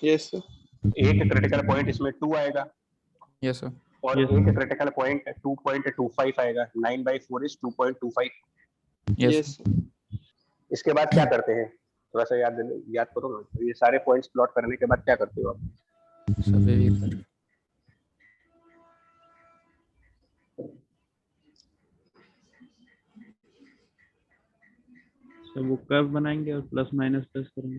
यस एक क्रिटिकल पॉइंट इसमें 2 आएगा, यस सर। और Yes. एक क्रिटिकल पॉइंट 2.25 आएगा। 9/4 इज 2.25। यस इसके बाद क्या करते हैं, थोड़ा सा याद करो ना। ये सारे पॉइंट्स प्लॉट करने के बाद क्या करते हो आप? सभी पर सर वो कर्व बनाएंगे और प्लस माइनस प्लस करेंगे।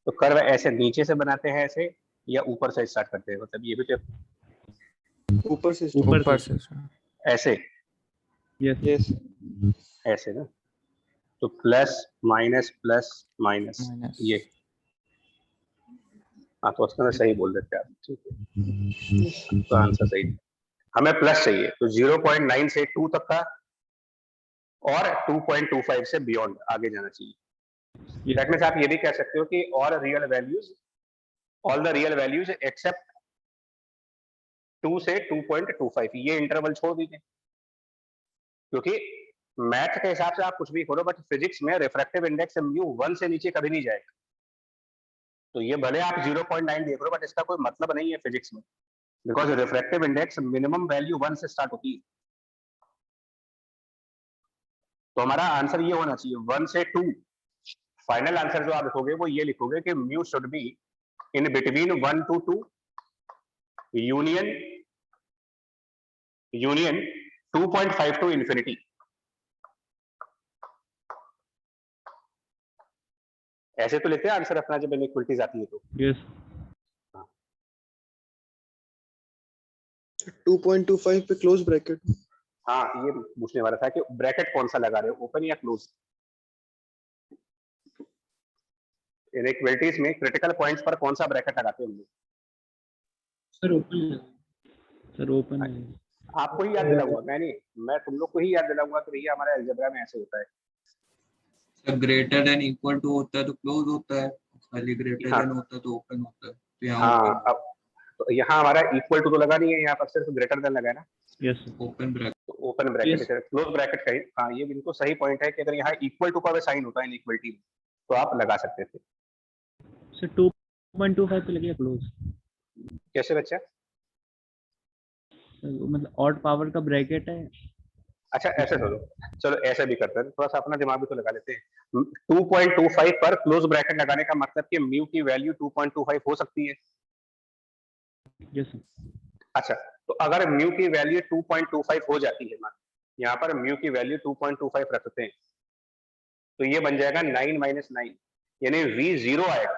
तो कर्व ऐसे नीचे से बनाते हैं ऐसे, या ऊपर से स्टार्ट करते हैं? मतलब ये भी तो ऊपर से ऊपर से सर। ऐसे यस यस ऐसे ना, तो plus minus plus minus minus ये। हाँ तो उसमें सही बोल देते आप, ठीक है, तो आंसर सही। हमें प्लस चाहिए तो 0.9 से 2 तक का और 2.25 से बियॉन्ड आगे जाना चाहिए। दैट मीन्स आप ये भी कह सकते हो कि all the real values except 2 से 2.25, ये इंटरवल छोड़ दीजिए। क्योंकि मैथ के हिसाब से आप कुछ भी करो, बट फिजिक्स में रिफ्रैक्टिव इंडेक्स म्यू 1 से नीचे कभी नहीं जाएगा। तो ये भले आप 0.9 देख रहे हो, बट इसका कोई मतलब नहीं है फिजिक्स में, because refractive index minimum value 1 से स्टार्ट होती है। तो हमारा आंसर ये होना चाहिए 1 से 2। फाइनल आंसर जो आप लिखोगे वो ये लिखोगे कि mu should be in between 1 to 2 union 2.5 to infinity. ऐसे तो लिखते हैं आंसर अपना जब इनइक्वालिटीज आती है तो। यस 2.25 पे क्लोज ब्रैकेट। हाँ ये पूछने वाला था कि ब्रैकेट कौन सा लगा रहे हो, ओपन या क्लोज। इनइक्वालिटीज में क्रिटिकल पॉइंट्स पर कौन सा ब्रैकेट लगाते हैं हम लोग? सर ओपन है। आपको ही याद दिलाऊंगा, मैं तुम लोग को ही याद दिलाऊंगा कि भैया हमारा अलजेब्रा में ऐसे होता है। Sir greater than equal to होता है तो क्लोज होता है, खाली ग्रेटर हाँ। देन होता है तो ओपन होता है। तो यहाँ हाँ ओपन। अब तो यहाँ हमारा इक्वल टू तो लगा नहीं है, यहाँ पर सिर्फ ग्रेटर देन लगा है ना, यस ओपन ब्रैकेट। तो ओपन ब्रैकेट है, क्लोज ब्रैकेट का ही। हाँ ये बिल्कुल सही पॉइंट है कि अगर यहाँ इक्वल टू का भी साइन होता है इनइक्वालिटी में तो आप लगा सकते थे। सर 2.25 पे लगे क्लोज। कैसे बच्चा? मतलब ऑड पावर का ब्रैकेट है। अच्छा ऐसे सोचो, चलो ऐसे भी करते हैं, थोड़ा सा अपना दिमाग भी तो लगा लेते हैं। 2.25 पर क्लोज ब्रैकेट लगाने का मतलब कि म्यू की वैल्यू 2.25 हो सकती है। यस अच्छा तो अगर म्यू की वैल्यू 2.25 हो जाती है, मान यहाँ पर म्यू की वैल्यू 2.25 रखते हैं, तो ये बन जाएगा 9 माइनस 9, यानी v 0 आएगा,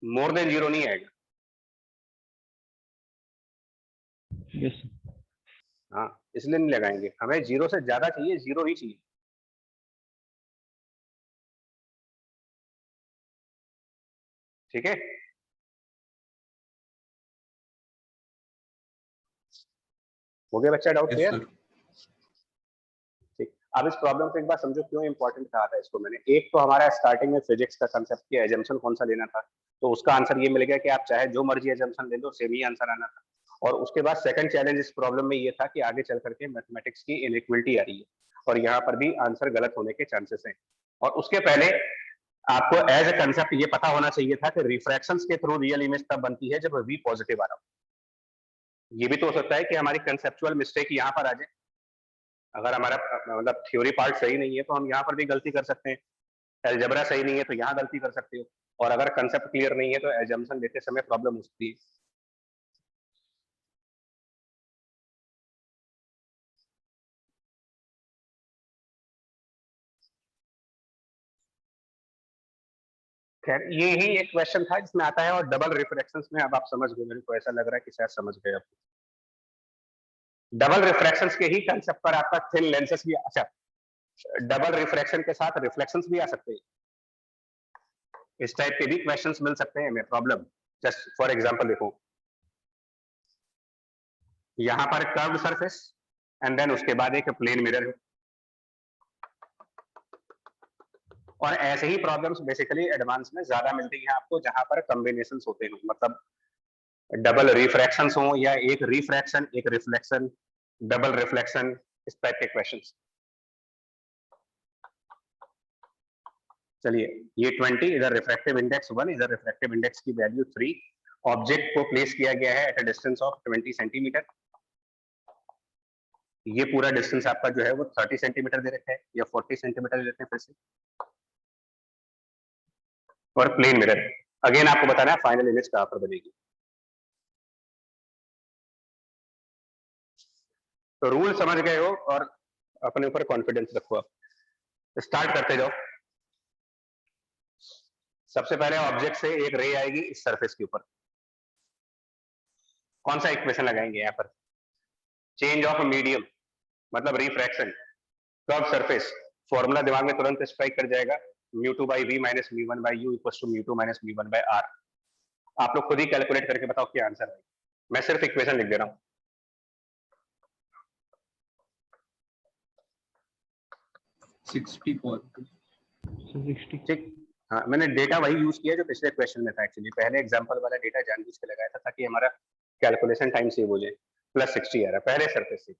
मोर देन 0 नहीं आएगा। यस हाँ इसलिए नहीं लगाएंगे, हमें 0 से ज्यादा चाहिए, 0 ही चाहिए। ठीक है, हो गया बच्चा, डाउट क्लियर? ठीक, अब इस प्रॉब्लम को एक बार समझो क्यों इंपॉर्टेंट कहा था इसको मैंने। एक तो हमारा स्टार्टिंग में फिजिक्स का कंसेप्ट की एजम्पशन कौन सा लेना था, तो उसका आंसर ये मिल गया कि आप चाहे जो मर्जी एजम्पशन ले लो सेम ही आंसर आना था। और उसके बाद सेकंड चैलेंज इस प्रॉब्लम में ये था कि आगे चल करके मैथमेटिक्स की इनइक्वालिटी आ रही है और यहाँ पर भी आंसर गलत होने के चांसेस हैं। और उसके पहले आपको एज ए कंसेप्ट ये पता होना चाहिए था कि रिफ्रैक्शंस के थ्रू रियल इमेज तब बनती है जब v पॉजिटिव आ रहा हो। ये भी तो हो सकता है कि हमारी कंसेप्चुअल मिस्टेक यहाँ पर आ जाए। अगर हमारा मतलब थ्योरी पार्ट सही नहीं है तो हम यहाँ पर भी गलती कर सकते हैं, अलजेब्रा सही नहीं है तो यहाँ गलती कर सकते हो, और अगर कंसेप्ट क्लियर नहीं है तो एजम्पशन लेते समय प्रॉब्लम हो सकती है। खैर ये ही एक क्वेश्चन था जिसमें आता है, और डबल रिफ्रैक्शंस में अब आप समझ गए, मेरे को ऐसा लग रहा है कि शायद समझ गए आप। डबल रिफ्रैक्शंस के ही कंसेप्ट पर आपका थिन लेंसेस भी, अच्छा डबल रिफ्रैक्शन के साथ रिफ्लेक्शंस भी आ सकते हैं, इस टाइप के भी क्वेश्चंस मिल सकते हैं हमें प्रॉब्लम। जस्ट फॉर एग्जांपल देखो, यहाँ पर कर्व्ड सरफेस एंड देन उसके बाद एक प्लेन मिरर है। और ऐसे ही प्रॉब्लम्स बेसिकली एडवांस में ज्यादा मिलती हैं आपको, जहां पर कॉम्बिनेशंस होते हैं, मतलब डबल रिफ्रैक्शंस हो या एक रिफ्रैक्शन एक रिफ्लेक्शन, डबल रिफ्लेक्शन, इस टाइप के क्वेश्चंस। चलिए, ये 20, इधर रिफ्रैक्टिव इंडेक्स 1, इधर रिफ्रैक्टिव इंडेक्स की वैल्यू 3, ऑब्जेक्ट को प्लेस किया गया है at a distance of 20 centimetre. ये पूरा डिस्टेंस आपका जो है वो 30 सेंटीमीटर दे रखा है या 40 सेंटीमीटर दे रखे हैं फिर से। और प्लेन मिरर, अगेन आपको बताना है फाइनल इमेज कहां पर बनेगी। तो रूल समझ गए हो और अपने ऊपर कॉन्फिडेंस रखो। आप स्टार्ट करते जाओ। सबसे पहले ऑब्जेक्ट से एक रे आएगी इस सरफेस के ऊपर, कौन सा इक्वेशन लगाएंगे यहाँ पर? चेंज ऑफ मीडियम मतलब रिफ्रैक्शन, कर्व सरफेस, फॉर्मूला दिमाग में तुरंत स्ट्राइक कर जाएगा, μ2 by v minus μ1 by u equals to μ2 minus μ1 by r। आप लोग खुद ही कैलकुलेट करके बताओ क्या आंसर है। मैं सिर्फ इक्वेशन लिख दे रहा हूं। 60 ठीक, हाँ, मैंने डेटा वही यूज किया जो पिछले क्वेश्चन में था। एक्चुअली पहले एग्जांपल वाला डेटा जानबूझ के लगाया था ताकि हमारा कैलकुलेशन टाइम सेव हो जाए। +60 आ रहा है पहले सरफेस से।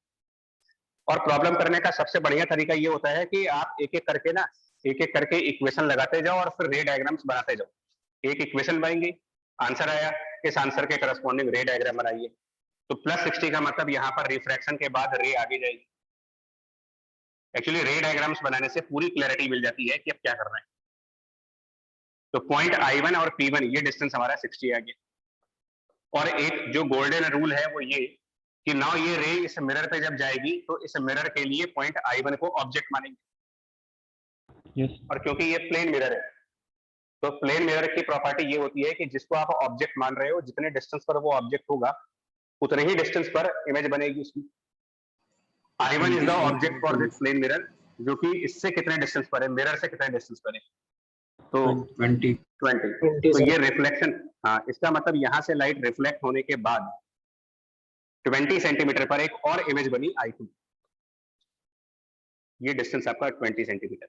और प्रॉब्लम करने का सबसे बढ़िया तरीका ये होता है कि आप एक एक करके ना, एक एक करके इक्वेशन लगाते जाओ और फिर रे डायग्राम्स बनाते जाओ। एक इक्वेशन बनाएंगे, आंसर आया, इस आंसर के करस्पॉन्डिंग रे डायग्राम बनाइए। तो +60 का मतलब यहाँ पर रिफ्रैक्शन के बाद रे आगे जाएगी। एक्चुअली रे डायग्राम्स बनाने से पूरी क्लैरिटी मिल जाती है कि अब क्या करना है। तो पॉइंट I1 और P1 ये डिस्टेंस हमारा 60 आ गया। और एक जो गोल्डन रूल है वो ये कि नाउ ये रे इस मिरर पे जब जाएगी तो इस मिरर के लिए पॉइंट I1 को ऑब्जेक्ट मानेंगे। Yes. और क्योंकि ये प्लेन मिरर है तो प्लेन मिरर की प्रॉपर्टी ये होती है कि जिसको आप ऑब्जेक्ट मान रहे हो, जितने डिस्टेंस पर वो ऑब्जेक्ट होगा उतने ही डिस्टेंस पर इमेज बनेगी उसकी। I1 is the object for this plane mirror, जो कि इससे कितने डिस्टेंस पर है, मिरर से कितने डिस्टेंस पर है, तो 20 तो ये रिफ्लेक्शन, हाँ, इसका मतलब यहाँ से लाइट रिफ्लेक्ट होने के बाद 20 सेंटीमीटर पर एक और इमेज बनी I2। ये डिस्टेंस आपका 20 सेंटीमीटर,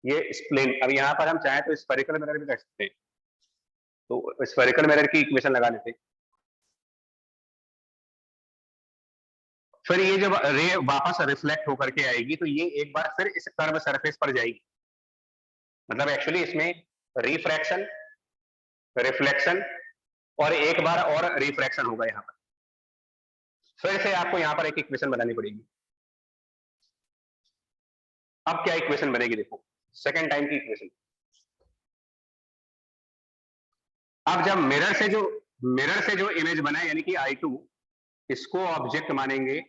ये प्लेन। अब यहाँ पर हम चाहें तो स्फेरिकल मिरर भी रख सकते हैं, तो स्फेरिकल मिरर की इक्वेशन लगा लेते हैं। फिर ये जब रे वापस रिफ्लेक्ट होकर के आएगी तो ये एक बार फिर इस कर्व सरफेस पर जाएगी। मतलब एक्चुअली इसमें रिफ्रैक्शन, रिफ्लेक्शन और एक बार और रिफ्रैक्शन होगा। यहाँ पर फिर से आपको यहाँ पर एक इक्वेशन बनानी पड़ेगी। अब क्या इक्वेशन बनेगी, देखो सेकेंड टाइम की इक्वेशन। अब जब मिरर से जो इमेज बना है यानी कि I2, इसको ऑब्जेक्ट मानेंगे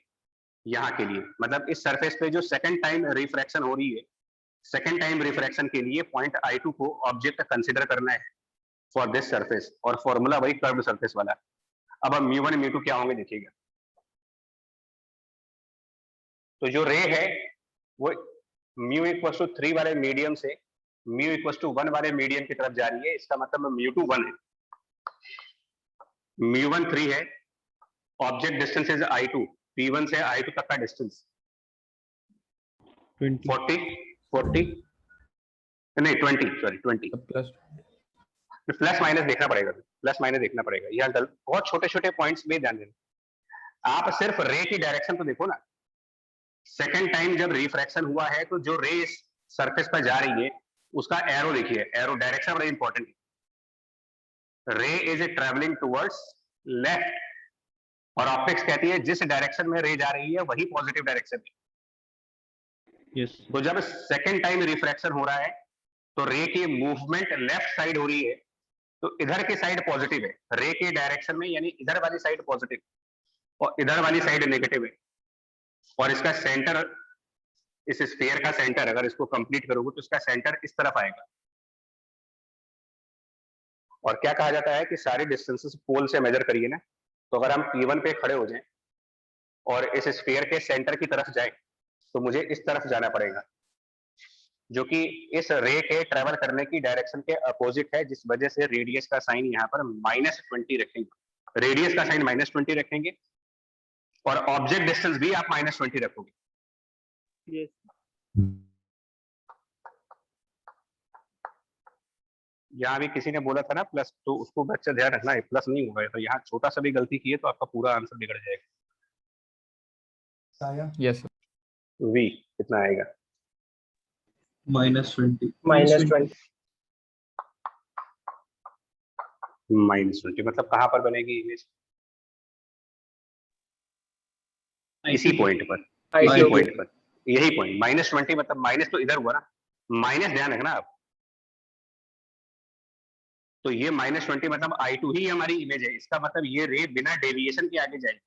यहाँ के लिए। मतलब इस सरफेस पे जो सेकेंड टाइम रिफ्रैक्शन हो रही है, सेकेंड टाइम रिफ्रैक्शन के लिए पॉइंट I2 को ऑब्जेक्ट कंसिडर करना है फॉर दिस सरफेस, और फॉर्मूला वही कर्व सरफेस वाला। अब μ1 μ2 क्या होंगे देखिएगा। तो जो रे है वो μ=3 वाले मीडियम से μ=1 वाले मीडियम की तरफ जा रही है। इसका मतलब μ2 1 है, μ1 3 है, object distance is I2, P1 से I2 तक का डिस्टेंस 40 नहीं 20 प्लस माइनस देखना पड़ेगा, यहाँ बहुत छोटे छोटे पॉइंट्स में ध्यान देना। आप सिर्फ रे की डायरेक्शन तो देखो ना। सेकेंड टाइम जब रिफ्रैक्शन हुआ है तो जो रे इस सरफेस पर जा रही है उसका एरो देखिए, एरो डायरेक्शन बड़ा इंपॉर्टेंट है। Ray is travelling towards left, और ऑप्टिक्स कहती है जिस डायरेक्शन में रे जा रही है वही पॉजिटिव डायरेक्शन है। Yes. तो जब सेकेंड टाइम रिफ्रैक्शन हो रहा है तो रे की मूवमेंट लेफ्ट साइड हो रही है, तो इधर की साइड पॉजिटिव है रे के डायरेक्शन में, यानी इधर वाली साइड पॉजिटिव और इधर वाली साइड नेगेटिव है। और इसका सेंटर, इस स्फीयर का सेंटर अगर इसको कंप्लीट करोगे तो इसका सेंटर इस तरफ आएगा। और क्या कहा जाता है कि सारे डिस्टेंसेस पोल से मेजर करिए ना, तो अगर हम P1 पे खड़े हो जाएं और इस स्फीयर के सेंटर की तरफ जाएं तो मुझे इस तरफ जाना पड़ेगा, जो कि इस रे के ट्रेवल करने की डायरेक्शन के अपोजिट है, जिस वजह से रेडियस का साइन यहाँ पर -20 रखेंगे। रेडियस का साइन -20 रखेंगे और ऑब्जेक्ट डिस्टेंस भी आप -20 रखोगे। Yes. यहाँ भी किसी ने बोला था ना प्लस, तो उसको बच्चा ध्यान रखना है, प्लस नहीं होगा। तो यहाँ छोटा सा भी गलती की है तो आपका पूरा आंसर बिगड़ जाएगा। Yes, sir. v कितना आएगा? -20 -20 -20 मतलब कहाँ पर बनेगी इमेज? इसी पॉइंट पर, इसी ICQ पॉइंट पर, यही पॉइंट। -20 मतलब माइनस तो इधर हुआ ना, माइनस ध्यान रखना आप। तो ये -20 मतलब I2 ही हमारी इमेज है। इसका मतलब ये रे बिना डेविएशन के आगे जाएगी।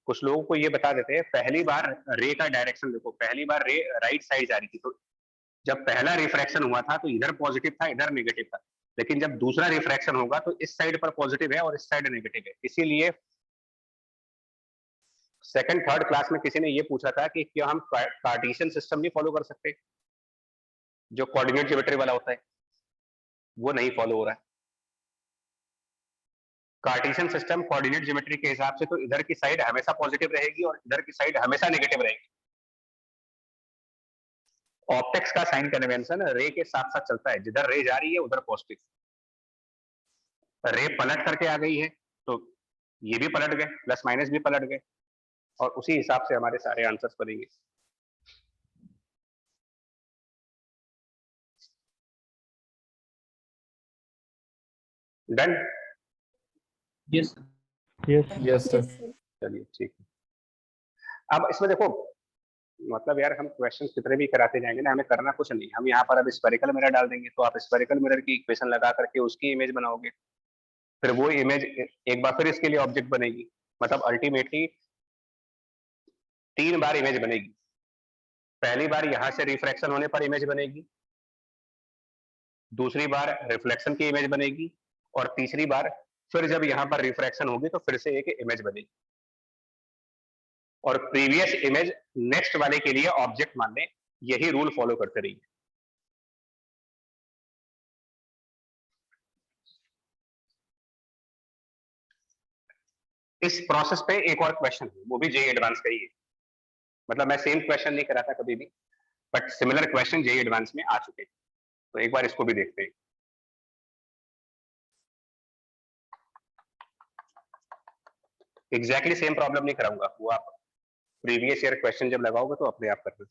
कुछ लोगों को ये बता देते हैं, पहली बार रे का डायरेक्शन देखो, पहली बार रे राइट साइड जा रही थी, तो जब पहला रिफ्रैक्शन हुआ था तो इधर पॉजिटिव था, इधर नेगेटिव था। लेकिन जब दूसरा रिफ्रैक्शन होगा तो इस साइड पर पॉजिटिव है और इस साइड नेगेटिव है। इसीलिए सेकंड थर्ड क्लास में किसी ने ये पूछा था कि क्या हम कार्टेशियन सिस्टम नहीं फॉलो कर सकते, जो कोऑर्डिनेट ज्योमेट्री वाला होता है, वो नहीं फॉलो हो रहा है। कार्टेशियन सिस्टम कोऑर्डिनेट ज्योमेट्री के हिसाब से तो इधर की साइड हमेशा पॉजिटिव रहेगी और इधर की साइड हमेशा नेगेटिव रहेगी। ऑप्टिक्स का साइन कन्वेंशन रे के साथ साथ चलता है, जिधर रे जा रही है उधर पॉजिटिव। रे पलट करके आ गई है तो ये भी पलट गए, प्लस माइनस भी पलट गए, और उसी हिसाब से हमारे सारे आंसर्स बनेंगे। Done? Yes Yes. Yes, sir. चलिए ठीक है। अब इसमें देखो, मतलब यार हम क्वेश्चन कितने भी कराते जाएंगे ना, हमें करना कुछ नहीं। हम यहाँ पर अब स्फेरिकल मिरर डाल देंगे, तो आप स्फेरिकल मिरर की इक्वेशन लगा करके उसकी इमेज बनाओगे, फिर वो इमेज एक बार फिर इसके लिए ऑब्जेक्ट बनेगी। मतलब अल्टीमेटली 3 बार इमेज बनेगी। पहली बार यहाँ से रिफ्रैक्शन होने पर इमेज बनेगी, दूसरी बार रिफ्लेक्शन की इमेज बनेगी, और तीसरी बार फिर जब यहाँ पर रिफ्रैक्शन होगी तो फिर से एक इमेज बनेगी। और प्रीवियस इमेज नेक्स्ट वाले के लिए ऑब्जेक्ट मान लें, यही रूल फॉलो करते रहिए। इस प्रोसेस पे एक और क्वेश्चन है, वो भी जेईई एडवांस का ही है। मतलब मैं सेम क्वेश्चन नहीं कराता कभी भी, but similar question JEE advance में आ चुके हैं, तो एक बार इसको भी देखते हैं। एग्जैक्टली सेम प्रॉब्लम नहीं कराऊंगा, वो आप प्रीवियस ईयर क्वेश्चन जब लगाओगे तो अपने आप करना।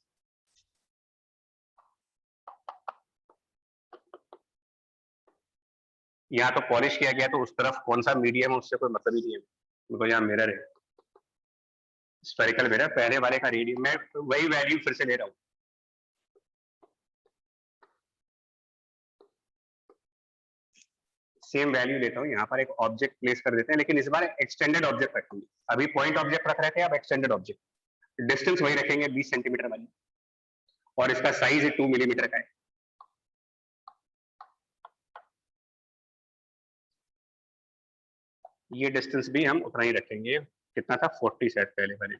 यहाँ तो पॉलिश किया गया, तो उस तरफ कौन सा मीडियम है उससे कोई मतलब ही नहीं है, क्योंकि यहाँ मिरर है, स्फेरिकल मिरर। पहले वाले का रेडियस मैं वही वैल्यू फिर से ले रहा हूँ। सेम वैल्यू लेता हूँ, यहाँ पर एक ऑब्जेक्ट प्लेस कर देते हैं, लेकिन इस बार एक्सटेंडेड ऑब्जेक्ट रखेंगे। अभी पॉइंट ऑब्जेक्ट रख रहे थे, अब एक्सटेंडेड ऑब्जेक्ट। डिस्टेंस वही रखेंगे 20 सेंटीमीटर वाली, और इसका साइज 2 मिलीमीटर का है। ये डिस्टेंस भी हम उतना ही रखेंगे, कितना था 40 सेट पहले वाले।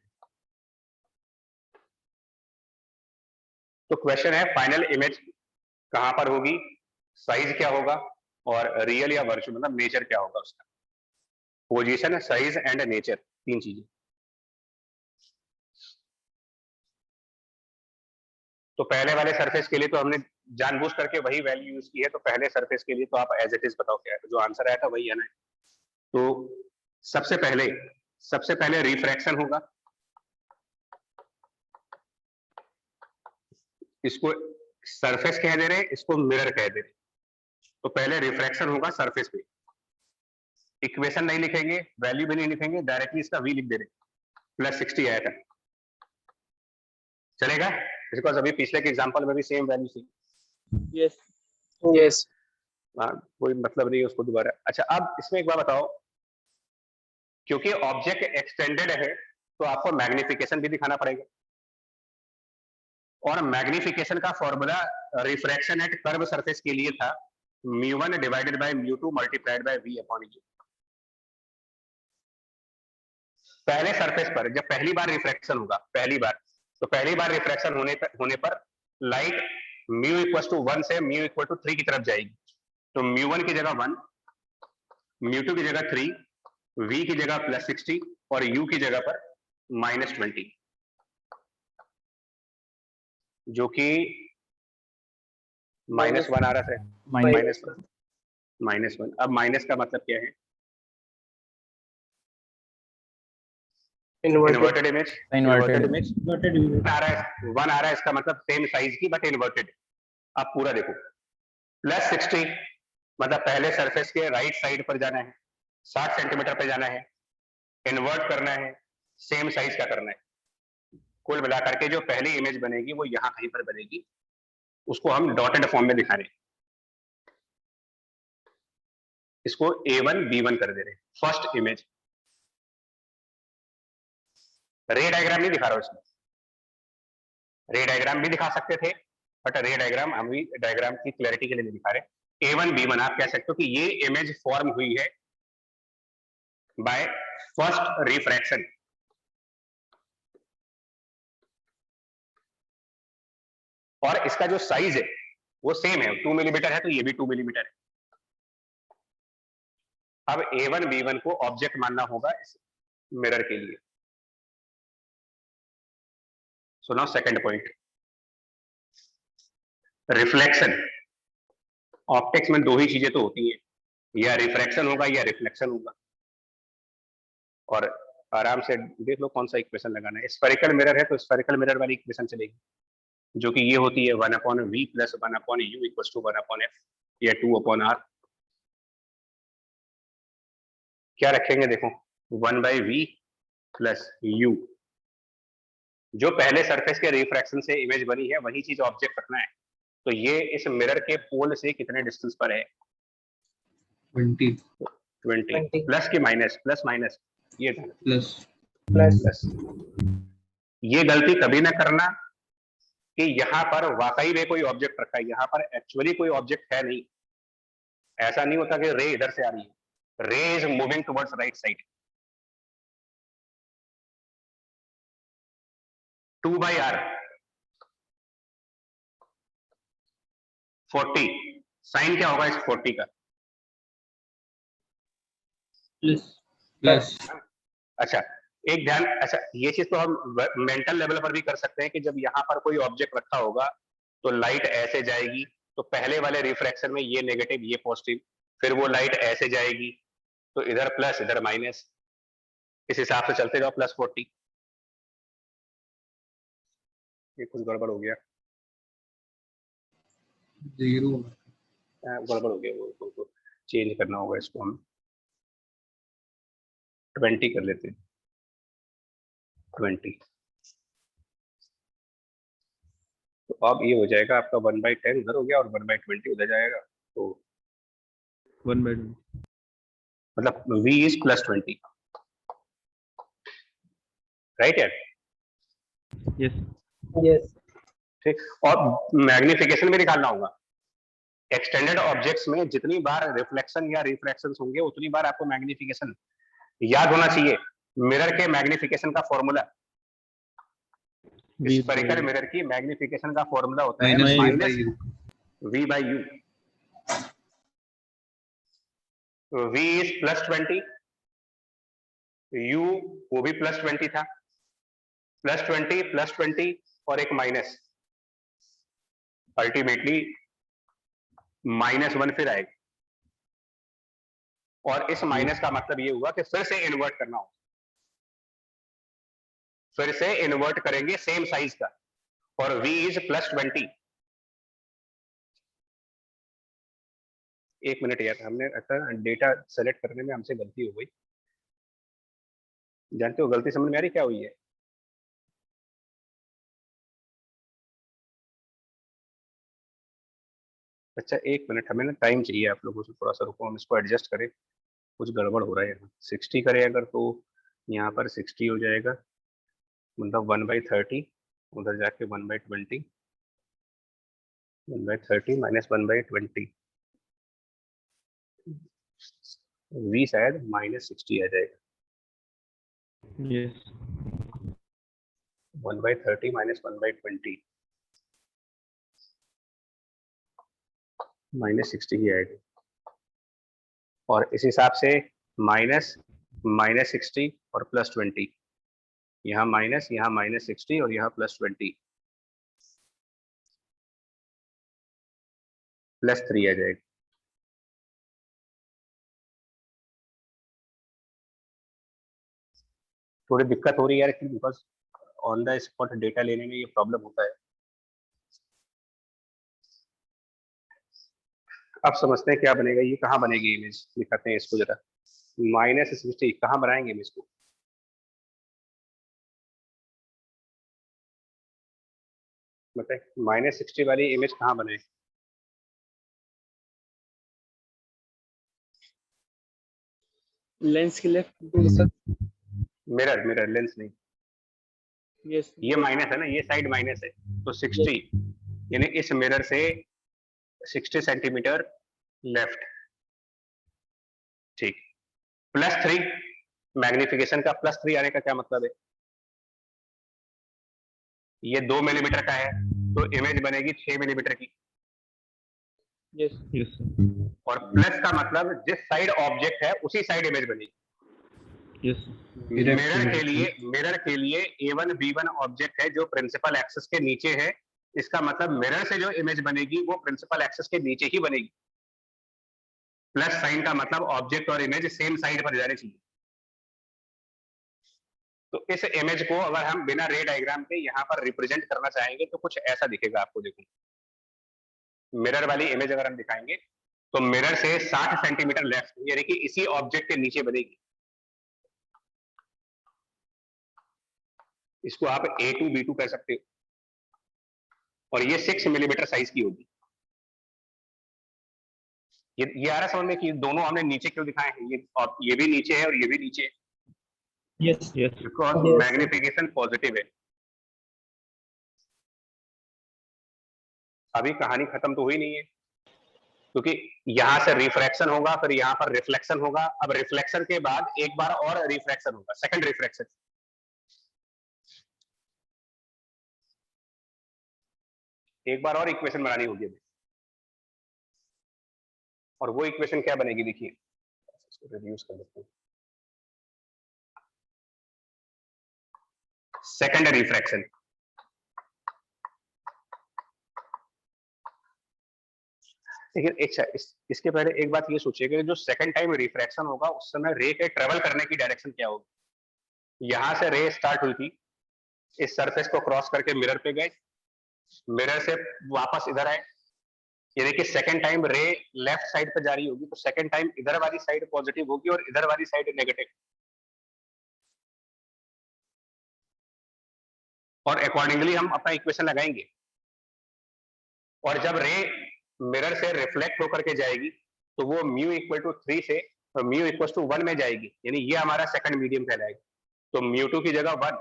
तो क्वेश्चन है फाइनल इमेज कहां पर होगी, साइज क्या होगा, और रियल या वर्चुअल मतलब नेचर क्या होगा उसका। पोजीशन, साइज एंड नेचर, 3 चीजें। तो पहले वाले सरफेस के लिए तो हमने जानबूझ करके वही वैल्यू यूज की है, तो पहले सरफेस के लिए तो आप एज इट इज बताओ क्या है, तो जो आंसर आया था वही आना है। तो सबसे पहले रिफ्रैक्शन होगा, इसको सरफेस कह दे रहे हैं, इसको मिरर कह दे रहे हैं। तो पहले रिफ्रैक्शन होगा सरफेस पे। इक्वेशन नहीं लिखेंगे, वैल्यू भी नहीं लिखेंगे, डायरेक्टली इसका v लिख दे रहे, +60 आया था, चलेगा? बिकॉज अभी पिछले के एग्जांपल में भी सेम वैल्यू थी। Yes. Yes. कोई मतलब नहीं है उसको दोबारा। अच्छा, अब इसमें एक बार बताओ, क्योंकि ऑब्जेक्ट एक्सटेंडेड है तो आपको मैग्निफिकेशन भी दिखाना पड़ेगा, और मैग्निफिकेशन का formula refraction at curve surface के लिए था μ1 divided by μ2 multiplied by v upon u। पहले सरफेस पर जब पहली बार रिफ्रैक्शन होगा, पहली बार रिफ्रैक्शन होने पर लाइट μ = 1 से μ = 3 की तरफ जाएगी, तो μ1 की जगह 1, μ2 की जगह 3, v की जगह +60 और u की जगह पर -20, जो कि -1 आ रहा है, -1। अब माइनस का मतलब क्या है? इन्वर्टेड इमेज, इन्वर्टेड इमेज आ रहा है, 1 आ रहा है, इसका मतलब सेम साइज की बट इन्वर्टेड। अब पूरा देखो, +60 मतलब पहले सरफेस के राइट साइड पर जाना है, 60 सेंटीमीटर पे जाना है, इन्वर्ट करना है, सेम साइज का करना है। कुल मिलाकर के जो पहली इमेज बनेगी वो यहां कहीं पर बनेगी, उसको हम डॉटेड फॉर्म में दिखा रहे हैं, इसको A1 B1 कर दे रहे हैं, फर्स्ट इमेज। रे डायग्राम नहीं दिखा रहा हूं इसमें, रे डायग्राम भी दिखा सकते थे बट रे डायग्राम हम भी डायग्राम की क्लैरिटी के लिए नहीं दिखा रहे। A1 B1 आप कह सकते हो कि ये इमेज फॉर्म हुई है बाय फर्स्ट रिफ्रैक्शन। और इसका जो साइज है वो सेम है, 2 मिलीमीटर है, तो ये भी 2 मिलीमीटर है। अब A1 B1 को ऑब्जेक्ट मानना होगा इस मिरर के लिए। So now second point, reflection. Optics में दो ही चीजें तो होती हैं, या रिफ्रैक्शन होगा या रिफ्लेक्शन होगा। और आराम से देख लो कौन सा इक्वेशन लगाना है। स्फेरिकल मिरर है तो स्फेरिकल मिरर वाली इक्वेशन चलेगी, जो कि ये होती है 1/v + 1/u = 1/f या 2/r। क्या रखेंगे? देखो 1/v + u, जो पहले सरफेस के रिफ्रैक्शन से इमेज बनी है वही चीज ऑब्जेक्ट रखना है। तो ये इस मिरर के पोल से कितने डिस्टेंस पर है? 20 प्लस की माइनस, प्लस माइनस, ये प्लस। ये गलती कभी ना करना कि यहां पर वाकई में कोई ऑब्जेक्ट रखा है, यहां पर एक्चुअली कोई ऑब्जेक्ट है नहीं। ऐसा नहीं होता कि रे इधर से आ रही है, ray is moving towards right side. 2/r 40, sign क्या होगा इस 40 का? प्लस। अच्छा एक ध्यान, अच्छा ये चीज तो हम मेंटल लेवल पर भी कर सकते हैं कि जब यहाँ पर कोई ऑब्जेक्ट रखा होगा तो लाइट ऐसे जाएगी, तो पहले वाले रिफ्रैक्शन में ये नेगेटिव ये पॉजिटिव, फिर वो लाइट ऐसे जाएगी तो इधर प्लस इधर माइनस, इस हिसाब से चलते जाओ +40। ये कुछ गड़बड़ हो गया, 0 गड़बड़ हो गया, वो चेंज करना होगा, इसको हम 20 कर लेते हैं, 20। तो अब ये हो जाएगा आपका 1/10 उधर हो गया और 1/20 उधर जाएगा, तो 1/20 मतलब v is +20, राइट यार? Yes. ठीक, और मैग्निफिकेशन भी निकालना होगा। एक्सटेंडेड ऑब्जेक्ट्स में जितनी बार रिफ्लेक्शन या रिफ्रैक्शन होंगे उतनी बार आपको मैग्निफिकेशन याद होना चाहिए। मिरर के मैग्निफिकेशन का फॉर्मूला, स्फेरिकल मिरर की मैग्निफिकेशन का फॉर्मूला होता है -v/u। v इज +20, u वो भी +20 था, +20 +20 और एक माइनस, अल्टीमेटली -1 फिर आएगा। और इस माइनस का मतलब ये हुआ कि फिर से इन्वर्ट करना हो, फिर से इन्वर्ट करेंगे सेम साइज का, और v इज +20। एक मिनट यार, हमने डेटा सेलेक्ट करने में हमसे गलती हो गई। जानते हो गलती समझ में आ रही क्या हुई है? अच्छा एक मिनट, हमें ना टाइम चाहिए आप लोगों से, थोड़ा सा रुको, हम इसको एडजस्ट करें, कुछ गड़बड़ हो रहा है यहाँ। 60 करें अगर तो यहाँ पर 60 हो जाएगा, मतलब 1/30, उधर जाके 1/20, 1/30 - 1/20, v शायद -60 आ जाएगा। 1/30 - 1/20 -60 ही आएगा। और इस हिसाब से -60 और +20, यहाँ माइनस, यहाँ -60 और यहाँ +20, +3 आ जाएगा। थोड़ी दिक्कत हो रही है यार, because on the spot data लेने में ये प्रॉब्लम होता है। अब समझते हैं क्या बनेगा, ये कहाँ बनेगी इमेज, दिखाते हैं इसको जरा। -60 कहाँ बनाएंगे इमेज को? मतलब -60 वाली इमेज कहाँ बने? लेंस के लेफ्ट। मिरर लेंस नहीं, यस। ये माइनस है ना, ये साइड माइनस है, तो 60 यानी इस मिरर से 60 सेंटीमीटर लेफ्ट, ठीक। +3 मैग्निफिकेशन का, +3 आने का क्या मतलब है? ये 2 मिलीमीटर का है तो इमेज बनेगी 6 मिलीमीटर की। यस। यस और प्लस का मतलब जिस साइड ऑब्जेक्ट है उसी साइड इमेज बनेगी। यस मिरर के लिए A1 B1 ऑब्जेक्ट है जो प्रिंसिपल एक्सिस के नीचे है, इसका मतलब मिरर से जो इमेज बनेगी वो प्रिंसिपल एक्सिस के नीचे ही बनेगी। प्लस साइन का मतलब ऑब्जेक्ट और इमेज सेम साइड पर जाने चाहिए। तो इस इमेज को अगर हम बिना रे डायग्राम के यहाँ पर रिप्रेजेंट करना चाहेंगे तो कुछ ऐसा दिखेगा आपको। देखो, मिरर वाली इमेज अगर हम दिखाएंगे तो मिरर से 60 सेंटीमीटर लेफ्ट, यानी कि इसी ऑब्जेक्ट के नीचे बनेगी। इसको आप A2 B2 कह सकते हो, और ये 6 मिलीमीटर साइज की होगी। ये आ रहा समझ में कि दोनों हमने नीचे क्यों दिखाए हैं? ये भी नीचे है और ये भी नीचे है, यस बिकॉज मैग्निफिकेशन पॉजिटिव है। अभी कहानी खत्म तो हुई नहीं है, क्योंकि यहां से रिफ्रैक्शन होगा, फिर यहाँ पर रिफ्लेक्शन होगा। अब रिफ्लेक्शन के बाद एक बार और रिफ्रैक्शन होगा, सेकंड रिफ्रैक्शन। एक बार और इक्वेशन बनानी होगी अभी, और वो इक्वेशन क्या बनेगी देखिए, इसको रिड्यूस कर लेते हैं। सेकंड रिफ्रैक्शन, लेकिन इसके पहले एक बात ये सोचिएगा, जो सेकंड टाइम रिफ्रैक्शन होगा उस समय रे के ट्रेवल करने की डायरेक्शन क्या होगी? यहां से रे स्टार्ट हुई थी, इस सरफेस को क्रॉस करके मिरर पे गए, मिरर से वापस इधर आए, यानी कि सेकंड टाइम रे लेफ्ट साइड पे जा रही होगी, तो सेकंड टाइम इधर वाली साइड पॉजिटिव होगी और इधर वाली साइड नेगेटिव। और अकॉर्डिंगली हम अपना इक्वेशन लगाएंगे, और जब रे मिरर से रिफ्लेक्ट होकर के जाएगी तो वो म्यू इक्वल टू 3 से म्यू इक्वल टू 1 में जाएगी, यानी ये हमारा सेकंड मीडियम कहलाएगा। तो म्यू2 की जगह 1,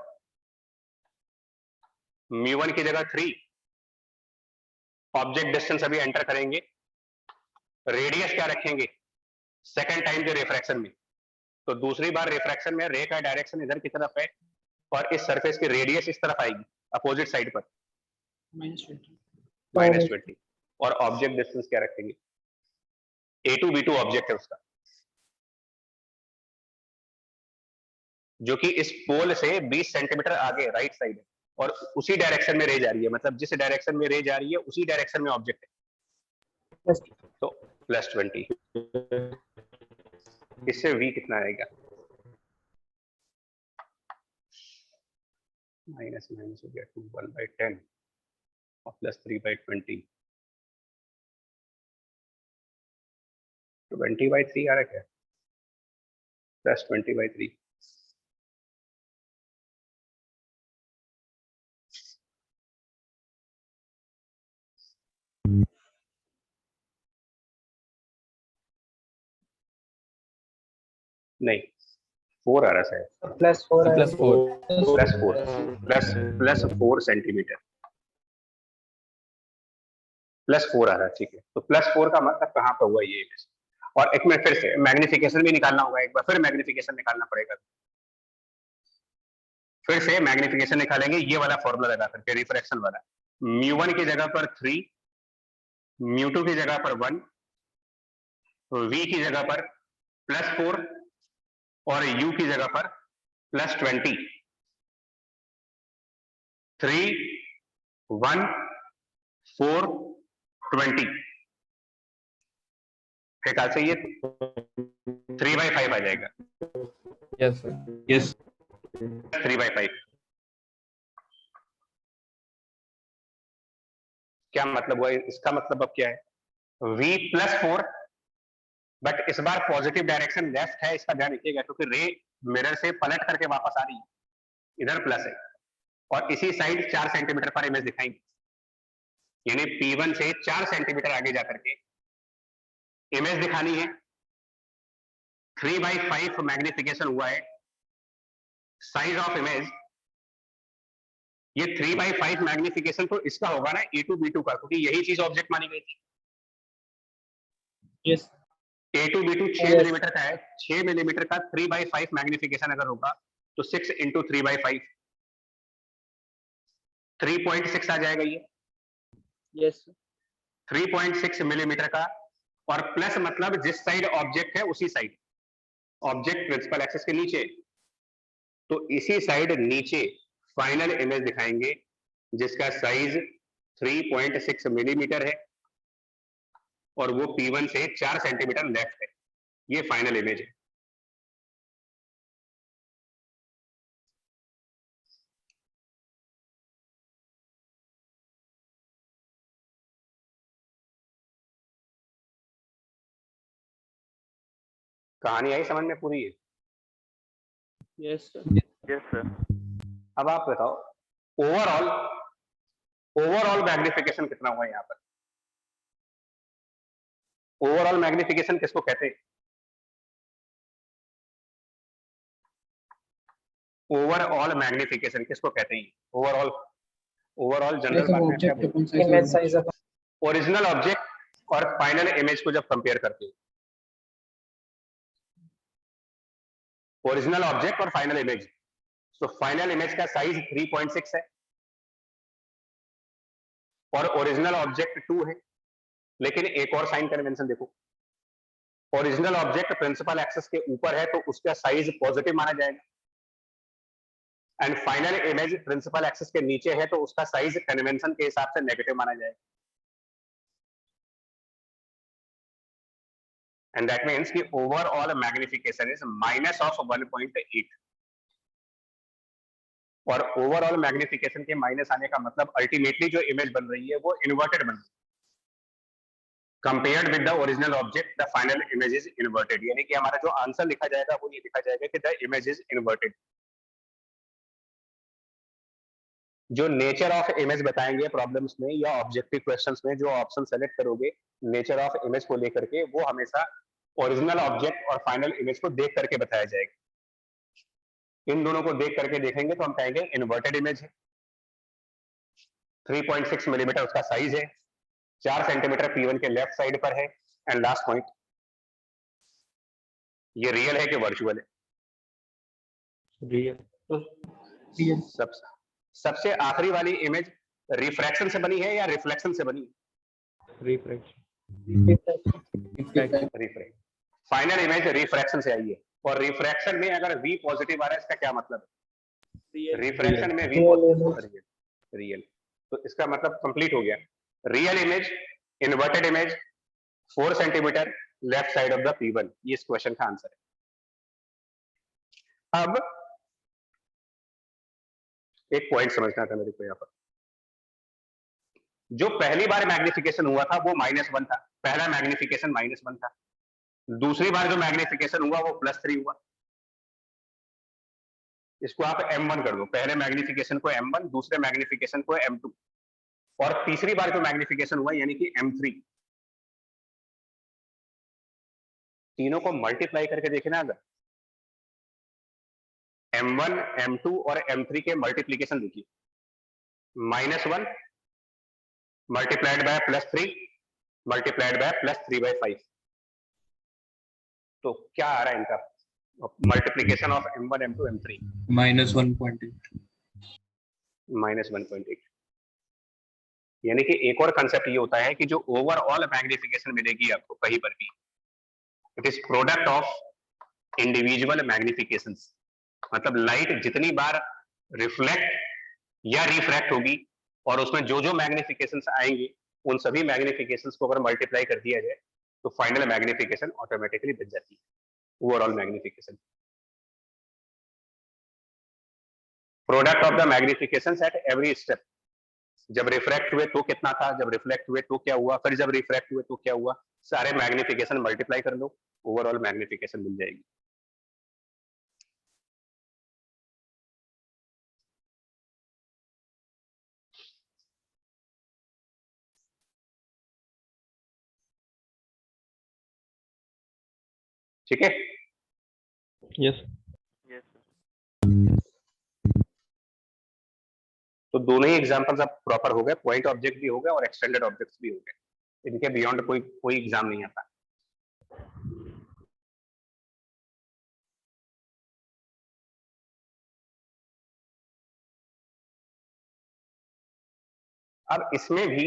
म्यू1 की जगह 3। ऑब्जेक्ट डिस्टेंस अभी एंटर करेंगे, रेडियस क्या रखेंगे सेकंड टाइम के रिफ्रैक्शन में, तो दूसरी बार रिफ्रैक्शन में रे का डायरेक्शन इधर की तरफ है और इस सरफेस की रेडियस इस तरफ आएगी अपोजिट साइड पर, -20। और ऑब्जेक्ट डिस्टेंस क्या रखेंगे? A2 B2 ऑब्जेक्ट है उसका, जो कि इस पोल से 20 सेंटीमीटर आगे राइट साइड है, और उसी डायरेक्शन में रे जा रही है, मतलब जिस डायरेक्शन में रे जा रही है उसी डायरेक्शन में ऑब्जेक्ट है। तो +20, इससे V कितना आएगा? माइनस माइनस हो गया 2 1/10 और +3/20, 20/3 आ रहा है क्या? +20/3, नहीं 4 आ रहा है, +4 +4 सेंटीमीटर, +4 आ रहा है, ठीक है। तो +4 का मतलब कहाँ पे हुआ ये इमेज? और एक में फिर से मैग्निफिकेशन भी निकालना होगा, एक बार फिर मैग्निफिकेशन निकालना पड़ेगा। फिर से मैग्निफिकेशन निकालेंगे ये वाला फॉर्मूला लगा करके, रिफ्रैक्शन वाला। म्यू1 की जगह पर 3, म्यू2 की जगह पर 1, V की जगह पर +4 और u की जगह पर +20, 3, 1, 4, 20। मेरे ख्याल से ये 3/5 आ जाएगा। Yes, sir. Yes. 3/5 क्या मतलब हुआ इसका? मतलब अब क्या है? v +4, बट इस बार पॉजिटिव डायरेक्शन लेफ्ट है, इसका ध्यान रखिएगा, क्योंकि रे मिरर से पलट करके वापस आ रही है, इधर प्लस है, और इसी साइड 4 सेंटीमीटर पर इमेज दिखाएंगे, यानी P1 से 4 सेंटीमीटर आगे जाकर के इमेज दिखानी है। 3/5 मैग्निफिकेशन हुआ है साइज ऑफ इमेज। ये 3/5 मैग्निफिकेशन तो इसका होगा ना, A2 B2 का, क्योंकि यही चीज ऑब्जेक्ट मानी गई थी। Yes. A2 B2 6 Yes. Millimetre का है, 6 मिलीमीटर का 3/5 मैग्निफिकेशन अगर होगा तो 6 × 3/5 3.6 आ जाएगा ये। Yes. 3.6 मिलीमीटर का, और प्लस मतलब जिस साइड ऑब्जेक्ट है उसी साइड, ऑब्जेक्ट प्रिंसिपल एक्सिस के नीचे, तो इसी साइड नीचे फाइनल इमेज दिखाएंगे जिसका साइज 3.6 मिलीमीटर है और वो P1 से 4 सेंटीमीटर लेफ्ट है। ये फाइनल इमेज है। कहानी आई समझ में पूरी है? Yes, sir. Yes, sir. अब आप बताओ ओवरऑल मैग्निफिकेशन कितना हुआ यहाँ पर? ओवरऑल मैग्निफिकेशन किसको कहते हैं? ओवरऑल मैग्निफिकेशन किसको कहते हैं? ओवरऑल जनरल बात में क्या बोलते हैं? Image size of original object और फाइनल इमेज को जब कंपेयर करते हैं, ओरिजिनल ऑब्जेक्ट और फाइनल इमेज, तो फाइनल इमेज का साइज 3.6 है और ओरिजिनल ऑब्जेक्ट 2 है। लेकिन एक और साइन कन्वेंशन देखो, ओरिजिनल ऑब्जेक्ट प्रिंसिपल एक्सिस के ऊपर है तो उसका साइज पॉजिटिव माना जाएगा, and final image principal axis के नीचे है तो उसका साइज कन्वेंशन के हिसाब से नेगेटिव माना जाएगा। एंड दैट मीन्स कि ओवरऑल मैग्निफिकेशन इज -1.8, और ओवरऑल मैग्निफिकेशन के माइनस आने का मतलब अल्टीमेटली जो इमेज बन रही है वो इन्वर्टेड बन रही है। Compared with the original object the final image is inverted, यानी कि हमारा जो आंसर लिखा जाएगा वो ये लिखा जाएगा कि द इमेज इज इन्वर्टेड। जो नेचर ऑफ इमेज बताएंगे प्रॉब्लम्स में या ऑब्जेक्टिव क्वेश्चंस में, जो ऑप्शन सेलेक्ट करोगे नेचर ऑफ इमेज को लेकर के, वो हमेशा ओरिजिनल ऑब्जेक्ट और फाइनल इमेज को देख करके बताया जाएगा। इन दोनों को देख करके देखेंगे तो हम कहेंगे इन्वर्टेड इमेज है, 3.6 मिलीमीटर उसका साइज है, 4 सेंटीमीटर P1 के लेफ्ट साइड पर है, एंड लास्ट पॉइंट, ये रियल है कि वर्चुअल है? Real. सबसे आखिरी वाली इमेज रिफ्रैक्शन से बनी है या रिफ्लेक्शन से बनी? Refraction. Refract. Final image refraction से आई है, और रिफ्रैक्शन में अगर V पॉजिटिव आ रहा है इसका क्या मतलब है? Real. रिफ्रैक्शन में V रियल, तो इसका मतलब कंप्लीट हो गया। Real image, inverted image, 4 centimetre left side of the P1, ये इस क्वेश्चन का आंसर है। अब एक पॉइंट समझना था मेरे को यहाँ पर, जो पहली बार मैग्निफिकेशन हुआ था वो -1 था, पहला मैग्निफिकेशन -1 था। दूसरी बार जो मैग्निफिकेशन हुआ वो +3 हुआ। इसको आप M1 कर दो, पहले मैग्निफिकेशन को M1, दूसरे मैग्निफिकेशन को M2, और तीसरी बार जो मैग्निफिकेशन हुआ यानी कि M3। तीनों को मल्टीप्लाई करके देखना, अगर M1, M2 और M3 के मल्टीप्लीकेशन देखिए, -1 मल्टीप्लाइड बाय +3 मल्टीप्लाइड बाय +3/5, तो क्या आ रहा है इनका multiplication of M1, M2, M3? -1.8। -1.8। यानी कि एक और कंसेप्ट ये होता है कि जो ओवरऑल मैग्निफिकेशन मिलेगी आपको कहीं पर भी, it is product of individual magnifications, मतलब लाइट जितनी बार रिफ्लेक्ट या रिफ्रैक्ट होगी और उसमें जो जो मैग्निफिकेशंस आएंगे उन सभी मैग्निफिकेशंस को अगर मल्टीप्लाई कर दिया जाए तो फाइनल मैग्निफिकेशन ऑटोमेटिकली बन जाती है, overall magnification. Product of the magnifications at every step, जब रिफ्रैक्ट हुए तो कितना था, जब रिफ्लेक्ट हुए तो क्या हुआ, फिर जब रिफ्रैक्ट हुए तो क्या हुआ, सारे मैग्निफिकेशन मल्टीप्लाई कर लो, ओवरऑल मैग्निफिकेशन मिल जाएगी। ठीक है, Yes. Yes, sir. तो दोनों ही एग्जांपल्स अब प्रॉपर हो गए, पॉइंट ऑब्जेक्ट भी हो गए और एक्सटेंडेड ऑब्जेक्ट्स भी हो गए, इनके बियॉन्ड कोई एग्जाम नहीं आता। अब इसमें भी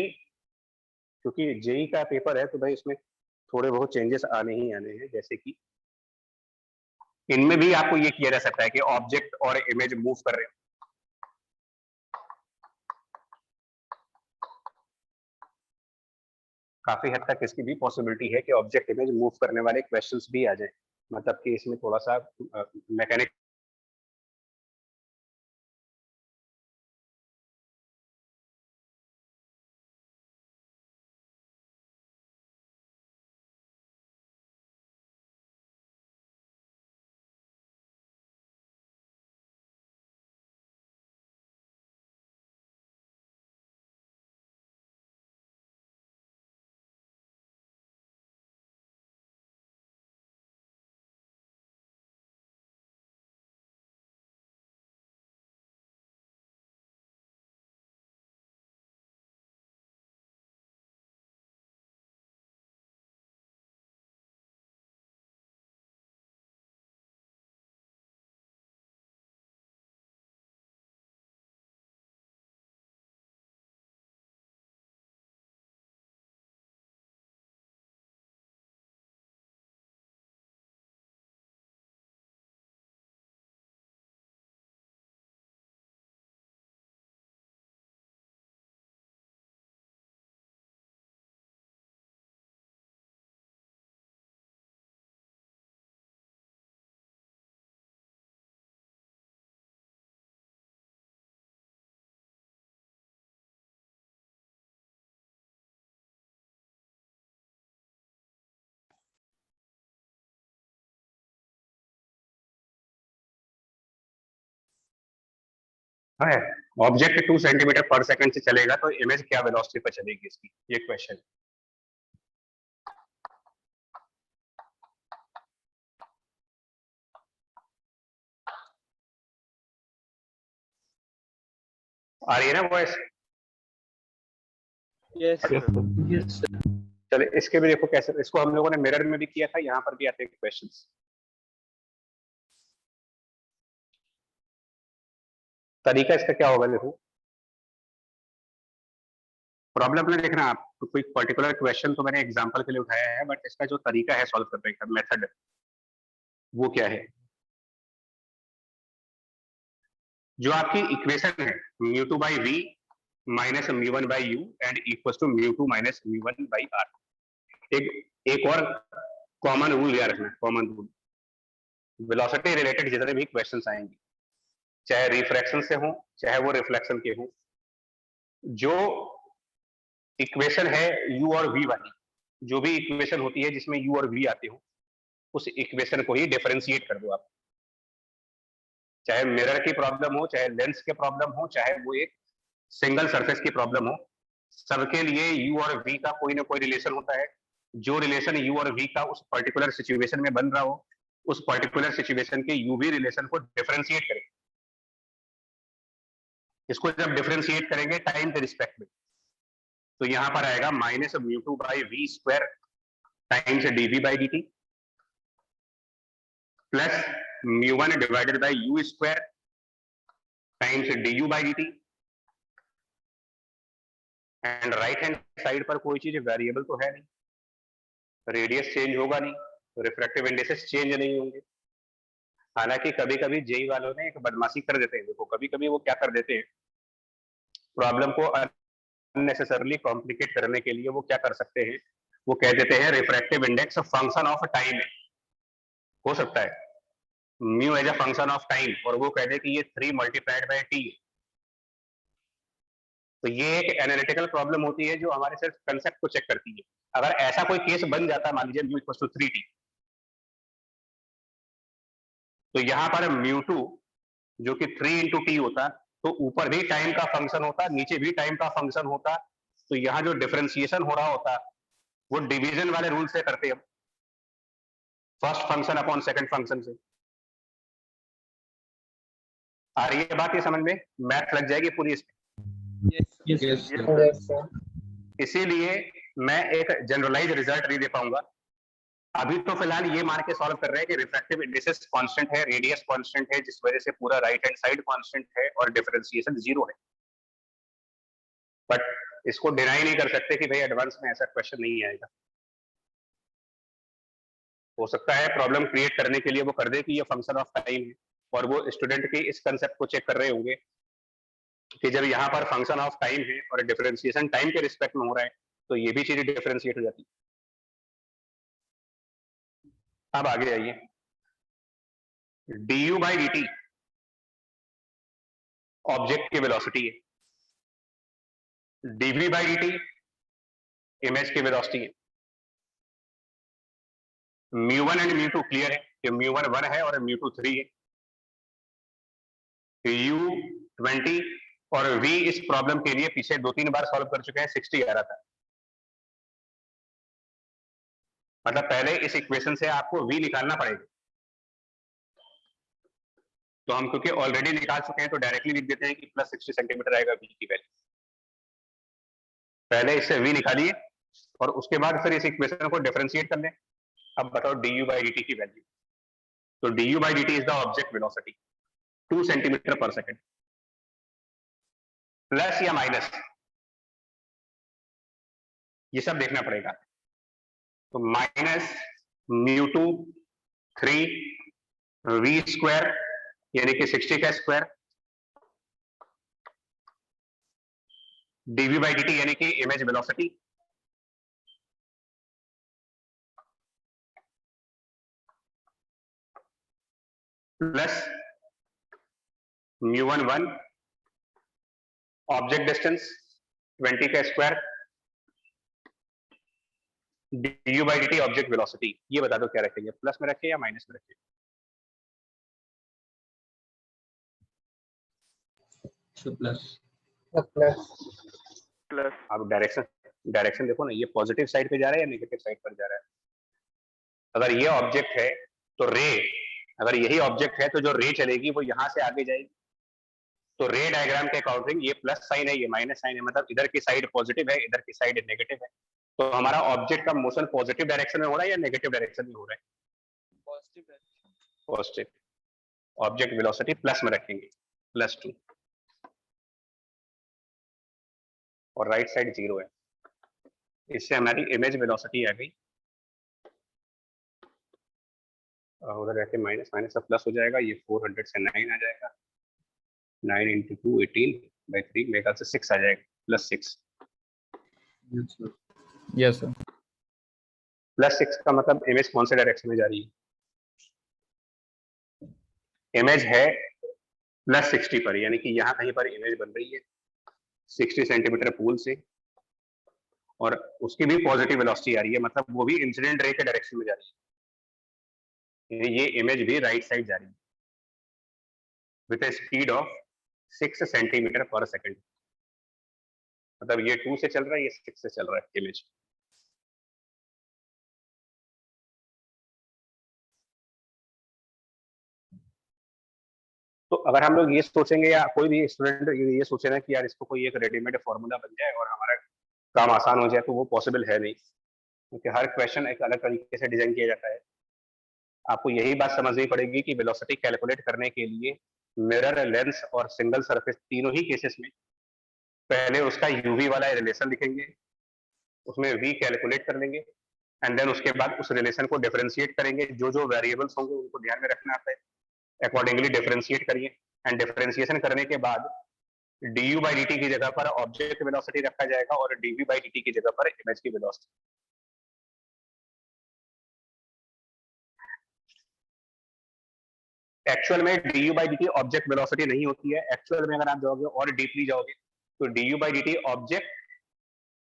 क्योंकि जेई का पेपर है तो भाई इसमें थोड़े बहुत चेंजेस आने ही आने हैं, जैसे कि इनमें भी आपको ये किया जा सकता है कि ऑब्जेक्ट और इमेज मूव कर रहे हैं, काफी हद तक इसकी भी पॉसिबिलिटी है कि ऑब्जेक्ट इमेज मूव करने वाले क्वेश्चंस भी आ जाए, मतलब कि इसमें थोड़ा सा मैकेनिक है। ऑब्जेक्ट 2 सेंटीमीटर पर सेकंड से चलेगा तो इमेज क्या वेलोसिटी पर चलेगी इसकी, ये क्वेश्चन। आ रही है ना voice? Yes, Yes, sir. sir. Yes, sir. चले इसके भी देखो कैसे, इसको हम लोगों ने मिरर में भी किया था, यहाँ पर भी आते हैं क्वेश्चंस। तरीका इसका क्या होगा, देखो प्रॉब्लम में देखना आप, तो कोई पर्टिकुलर क्वेश्चन तो मैंने एग्जांपल के लिए उठाया है, बट इसका जो तरीका है सॉल्व करने का मेथड, वो क्या है। जो आपकी इक्वेशन है mu two by v minus mu one by u and equal to mu two minus mu one by R. एक और कॉमन रूल याद रखना, कॉमन रूल, वेलोसिटी रिलेटेड जितने भी क्वेश्चंस आएंगे, चाहे रिफ्रैक्शन से हो चाहे वो रिफ्लेक्शन के हो, जो इक्वेशन है u और v वाली, जो भी इक्वेशन होती है जिसमें u और v आते हो, उस इक्वेशन को ही डिफरेंशिएट कर दो आप। चाहे मिरर की प्रॉब्लम हो, चाहे लेंस के प्रॉब्लम हो, चाहे वो एक सिंगल सरफेस की प्रॉब्लम हो, सबके लिए u और v का कोई ना कोई रिलेशन होता है। जो रिलेशन u और v का उस पर्टिकुलर सिचुएशन में बन रहा हो, उस पर्टिकुलर सिचुएशन के u v रिलेशन को डिफरेंशिएट करें। इसको जब डिफरेंशिएट करेंगे टाइम के रिस्पेक्ट में, तो यहां पर आएगा minus mu two by v square times dv बाई dt plus mu one divided by u square times du by dt। And right hand side पर कोई चीज वेरिएबल तो है नहीं, रेडियस चेंज होगा नहीं, रिफ्रैक्टिव इंडेक्सेस चेंज नहीं होंगे, हालांकि कभी कभी जेई वालों ने एक बदमाशी कर देते हैं, देखो कभी कभी वो क्या कर देते हैं, प्रॉब्लम को अननेसेसरली कॉम्प्लिकेट करने के लिए वो क्या कर सकते हैं, वो कह देते हैं refractive index function of time है, हो सकता है mu as a function of time, और वो कह दे कि ये 3 मल्टीप्लाइड बाय टी। तो ये एक एनालिटिकल प्रॉब्लम होती है जो हमारे सिर्फ कंसेप्ट को चेक करती है। अगर ऐसा कोई केस बन जाता, मान लीजिए म्यू इक्वल टू 3t, तो यहां पर म्यू टू जो कि 3 इंटू टी होता, तो ऊपर भी टाइम का फंक्शन होता, नीचे भी टाइम का फंक्शन होता, तो यहाँ जो डिफरेंशिएशन हो रहा होता वो डिवीजन वाले रूल से करते हम, first function upon second function से। आ रही है बात ये समझ में, मैथ लग जाएगी पूरी इसमें। Yes, Yes, sir. sir. इसीलिए मैं एक जनरलाइज रिजल्ट नहीं दे पाऊंगा। अभी तो फिलहाल ये मान के सॉल्व कर रहे हैं कि रिफ्रैक्टिव इंडिसेस कांस्टेंट है, रेडियस कांस्टेंट है, जिस वजह से पूरा राइट हैंड साइड कांस्टेंट है और डिफरेंशिएशन 0 है। बट इसको डिनाई नहीं कर सकते कि भाई एडवांस में ऐसा क्वेश्चन नहीं आएगा। हो सकता है प्रॉब्लम क्रिएट करने के लिए वो कर दे कि ये फंक्शन ऑफ टाइम है, और वो स्टूडेंट के इस कंसेप्ट को चेक कर रहे होंगे कि जब यहाँ पर फंक्शन ऑफ टाइम है और डिफरेंशिएशन टाइम के रिस्पेक्ट में हो रहा है, तो ये भी चीजें डिफरेंशिएट हो जाती है। अब आगे आइए, du बाई dt ऑब्जेक्ट की वेलोसिटी है, dv बाई dt इमेज की वेलोसिटी है। μ1 एंड μ2 क्लियर है कि μ1 1 है और μ2 3 है। u20 और v इस प्रॉब्लम के लिए पीछे 2-3 बार सॉल्व कर चुके हैं, 60 आ रहा था। मतलब पहले इस इक्वेशन से आपको v निकालना पड़ेगा, तो हम क्योंकि ऑलरेडी निकाल चुके हैं तो डायरेक्टली लिख देते हैं कि प्लस 60 सेंटीमीटर आएगा v की वैल्यू। पहले इससे v निकालिए और उसके बाद फिर इस इक्वेशन को डिफरेंशिएट कर लें। अब बताओ du बाई dt की वैल्यू, तो du by dt is the object velocity 2 centimetre पर सेकंड, प्लस या माइनस ये सब देखना पड़ेगा। तो माइनस μ2 3 v स्क्वायर यानी कि 60 का स्क्वायर, dv बाई dt यानी कि image velocity, plus μ1 1 object distance 20 का square, du by dt object velocity. ये बता दो क्या रखेंगे, प्लस में रखें या माइनस में रखें? So plus. Plus. अब डायरेक्शन देखो ना, ये पॉजिटिव साइड पे जा रहा है या नेगेटिव साइड पर जा रहा है। अगर ये ऑब्जेक्ट है तो रे, अगर यही ऑब्जेक्ट है तो जो रे चलेगी वो यहां से आगे जाएगी। तो रे डायग्राम के अकॉर्डिंग ये प्लस साइन है, ये माइनस साइन है, मतलब इधर की साइड पॉजिटिव है, इधर की साइड नेगेटिव है। तो हमारा ऑब्जेक्ट का मोशन पॉजिटिव डायरेक्शन में हो रहा है या नेगेटिव डायरेक्शन में हो रहा है? पॉजिटिव। ऑब्जेक्ट वेलोसिटी प्लस में रखेंगे, +2, और राइट साइड 0 है। इससे हमारी इमेज वेलोसिटी आ गई, उधर रहते माइनस माइनस सब प्लस हो जाएगा, ये 400 से 9 आ जाएगा, 9 इंटू 2 18/3 मेरे ख्याल से 6 आ जाएगा, +6। Yes, sir. Yes, sir. +6 का मतलब इमेज कौन से डायरेक्शन में जा रही है? इमेज है +60 पर, यानी कि यहाँ कहीं पर इमेज बन रही है 60 सेंटीमीटर पूल से, और उसकी भी पॉजिटिव वेलोसिटी आ रही है, मतलब वो भी इंसिडेंट रे के डायरेक्शन में जा रही है। ये इमेज भी राइट साइड जा रही है with A speed of 6 centimetre पर सेकंड। मतलब ये 2 से चल रहा है, ये 6 से चल रहा है इमेज। तो अगर हम लोग ये सोचेंगे या कोई भी स्टूडेंट ये सोचे ना कि यार इसको कोई एक रेडीमेड फॉर्मूला बन जाए और हमारा काम आसान हो जाए, तो वो पॉसिबल है नहीं, क्योंकि हर क्वेश्चन एक अलग तरीके से डिजाइन किया जाता है। आपको यही बात समझनी पड़ेगी कि वेलोसिटी कैलकुलेट करने के लिए मिरर, लेंस और सिंगल सरफेस तीनों ही केसेस में पहले उसका यूवी वाला रिलेशन लिखेंगे, उसमें v कैलकुलेट कर लेंगे, एंड देन उसके बाद उस रिलेशन को डिफरेंशिएट करेंगे। जो जो वेरिएबल्स होंगे उनको ध्यान में रखना आता है, अकॉर्डिंगली डिफरेंशिएट करिए, एंड डिफरेंशिएशन करने के बाद du by dt की जगह पर ऑब्जेक्ट वेलोसिटी रखा जाएगा और dv by dt की जगह पर इमेज की वेलोसिटी। एक्चुअल में du by dt object velocity नहीं होती है। एक्चुअल में अगर आप जाओगे और डीपली जाओगे तो du by dt ऑब्जेक्ट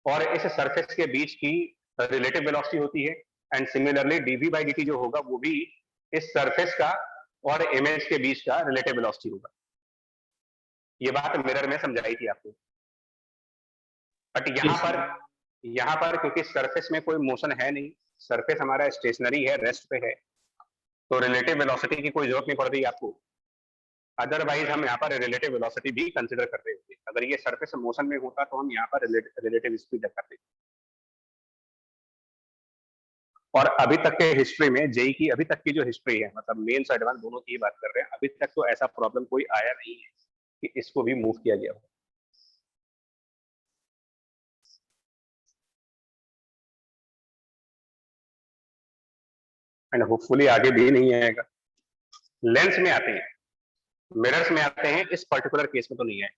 और इस सरफेस के बीच की रिलेटिव वेलोसिटी होती है, and similarly dv by dt जो होगा वो भी इस सरफेस का और इमेज के बीच का रिलेटिव वेलोसिटी होगा। ये बात मिरर में समझाई थी आपको, बट यहाँ पर क्योंकि सरफेस में कोई मोशन है नहीं, सरफेस हमारा स्टेशनरी है, रेस्ट पे है, तो रिलेटिव वेलोसिटी की कोई जरूरत नहीं पड़ रही आपको। अदरवाइज हम यहाँ पर रिलेटिव वेलोसिटी भी कंसिडर कर रहे होते। अगर ये सरफेस मोशन में होता तो हम यहाँ पर रिलेटिव स्पीड करते। और अभी तक के हिस्ट्री में जेई की अभी तक की जो हिस्ट्री है, मतलब मेंस एडवांस दोनों की बात कर रहे हैं, अभी तक तो ऐसा प्रॉब्लम कोई आया नहीं है कि इसको भी मूव किया गया हो। एंड होपफुली आगे भी नहीं आएगा। लेंस में आते हैं, मिरर्स में आते हैं, इस पर्टिकुलर केस में तो नहीं है।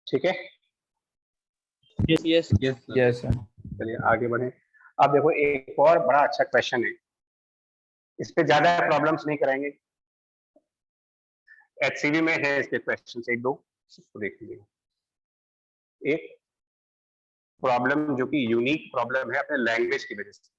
ठीक है, Yes. Yes, sir. Yes, sir. चलिए आगे बढ़े। अब देखो एक और बड़ा अच्छा क्वेश्चन है, इस पे ज्यादा प्रॉब्लम्स नहीं कराएंगे। एचसीवी में है इसके क्वेश्चन एक दो, इसको देख लीजिए। एक प्रॉब्लम जो कि यूनिक प्रॉब्लम है अपने लैंग्वेज की वजह से।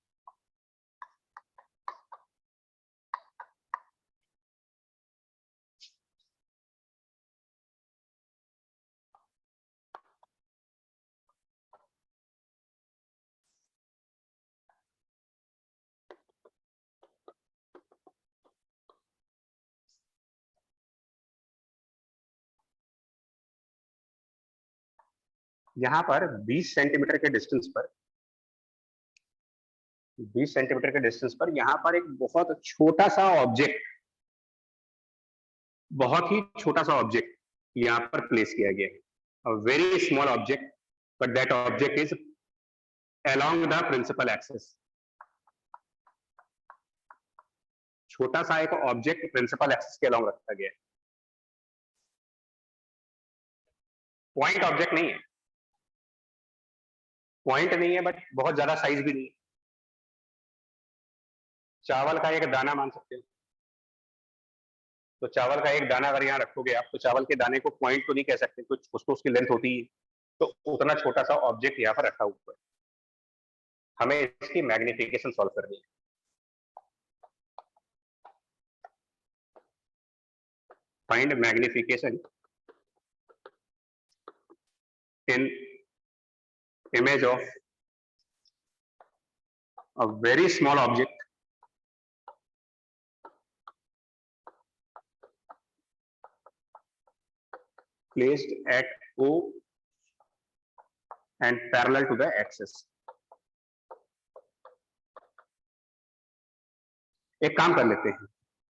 यहाँ पर 20 सेंटीमीटर के डिस्टेंस पर 20 सेंटीमीटर के डिस्टेंस पर यहाँ पर एक बहुत छोटा सा ऑब्जेक्ट, बहुत ही छोटा सा ऑब्जेक्ट यहाँ पर प्लेस किया गया है। A very small object, but that object is along the principal axis. छोटा सा एक ऑब्जेक्ट प्रिंसिपल एक्सिस के अलोंग रखा गया है। पॉइंट ऑब्जेक्ट नहीं है, पॉइंट नहीं है, बट बहुत ज्यादा साइज भी नहीं है। चावल का एक दाना मान सकते हो, तो चावल का एक दाना अगर यहाँ रखोगे आप, तो चावल के दाने को पॉइंट तो नहीं कह सकते, कुछ तो उसकी लेंथ होती है। तो उतना छोटा सा ऑब्जेक्ट यहाँ पर रखा हुआ है, हमें इसकी मैग्निफिकेशन सॉल्व करनी है। Find magnification in image of a very small object placed at O and parallel to the axis। एक काम कर लेते हैं,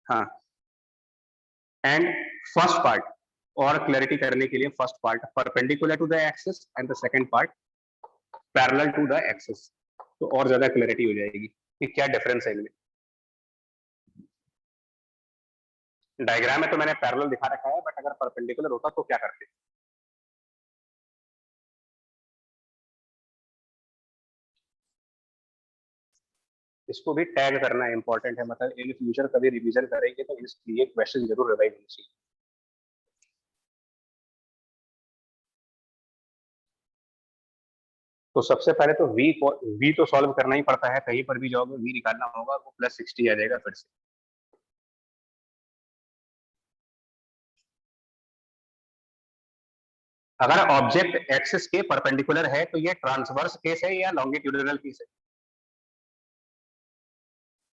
हाँ, एंड फर्स्ट पार्ट और क्लैरिटी करने के लिए first part perpendicular to the axis and the second part parallel to the axis, तो और ज्यादा क्लैरिटी हो जाएगी कि क्या डिफरेंस है इनमें। डायग्राम में तो मैंने पैरेलल दिखा रखा है, बट अगर परपेंडिकुलर होता तो क्या करते। इसको भी टैग करना इंपॉर्टेंट है, मतलब इन फ्यूचर कभी रिवीजन करेंगे तो ये क्वेश्चन जरूर रिवाइज होना चाहिए। तो सबसे पहले तो v तो सॉल्व करना ही पड़ता है, कहीं पर भी जाओगे v निकालना होगा, वो +60 आ जाएगा फिर से। अगर ऑब्जेक्ट एक्सिस के परपेंडिकुलर है तो ये ट्रांसवर्स केस है या लॉन्गिट्यूडिनल केस है।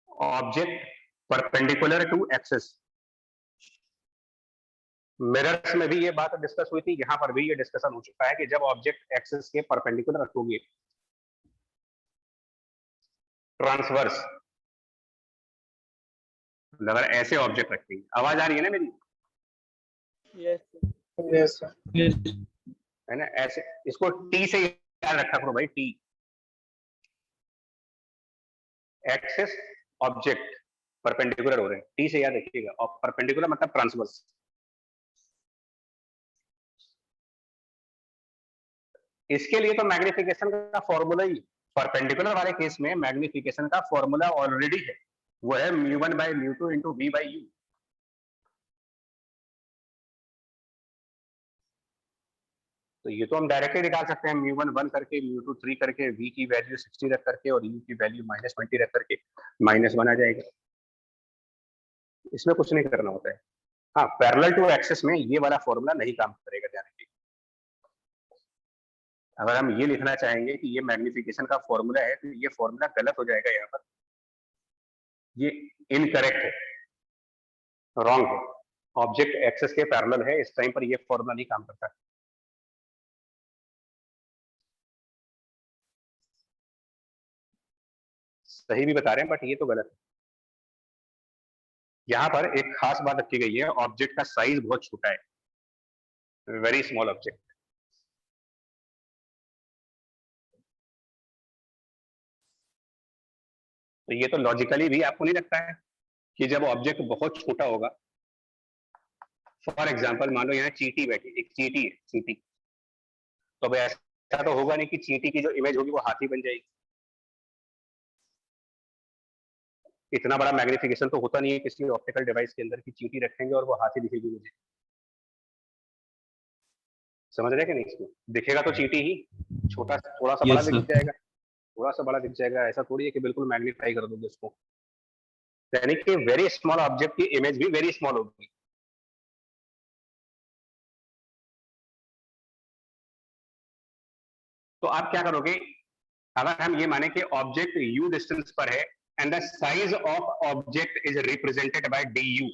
Object perpendicular to axis, mirrors में भी ये बात डिस्कस हुई थी, यहां पर भी ये डिस्कशन हो चुका है कि जब ऑब्जेक्ट एक्सिस के परपेंडिकुलर रखोगे ट्रांसवर्स, अगर ऐसे ऑब्जेक्ट रखेंगे, आवाज आ रही है ना मेरी, Yes. Yes, sir. Yes. है ना? ऐसे इसको टी से याद रखा करो भाई, टी एक्सिस ऑब्जेक्ट परपेंडिकुलर हो रहे हैं, टी से याद रखिएगा। और परपेंडिकुलर मतलब ट्रांसवर्स। इसके लिए तो मैग्निफिकेशन का फॉर्मूला ही, परपेंडिकुलर वाले केस में मैग्निफिकेशन का फॉर्मूला ऑलरेडी है, वो है μ1/μ2 इंटू v/u। तो ये तो हम डायरेक्टली निकाल सकते हैं, μ1 1 करके, μ2 3 करके, v की वैल्यू 60 रख करके और u की वैल्यू -20 रख करके -1 आ जाएगा। इसमें कुछ नहीं करना होता है। हाँ, पैरेलल टू एक्सिस में ये वाला फॉर्मूला नहीं काम करेगा, ध्यान रखिए। अगर हम ये लिखना चाहेंगे कि ये मैग्निफिकेशन का फॉर्मूला है तो ये फॉर्मूला गलत हो जाएगा, यहाँ पर ये इनकरेक्ट है, रॉन्ग है। ऑब्जेक्ट एक्सिस के पैरेलल है, इस टाइम पर ये फॉर्मूला नहीं काम करता। सही भी बता रहे हैं बट ये तो गलत है। यहाँ पर एक खास बात रखी गई है, ऑब्जेक्ट का साइज बहुत छोटा है, वेरी स्मॉल ऑब्जेक्ट। तो ये तो लॉजिकली भी आपको नहीं लगता है कि जब ऑब्जेक्ट बहुत छोटा होगा, फॉर एग्जांपल मान लो यहाँ चींटी बैठी, एक चींटी है, चींटी, तो अब ऐसा तो होगा नहीं कि चींटी की जो इमेज होगी वो हाथी बन जाएगी। इतना बड़ा मैग्निफिकेशन तो होता नहीं है किसी ऑप्टिकल डिवाइस के अंदर कि चींटी रखेंगे और वो हाथी दिखेगी मुझे। समझ रहे हैं कि नहीं? इसमें दिखेगा तो चींटी ही, छोटा थोड़ा सा बड़ा Yes, दिख sir. जाएगा, थोड़ा सा बड़ा दिख जाएगा, ऐसा थोड़ी है कि बिल्कुल मैग्नीफाई कर दोगे उसको। यानी कि वेरी स्मॉल ऑब्जेक्ट की इमेज भी वेरी स्मॉल होगी। तो आप क्या करोगे, अगर हम ये माने कि ऑब्जेक्ट u डिस्टेंस पर है and the size of object is represented by du,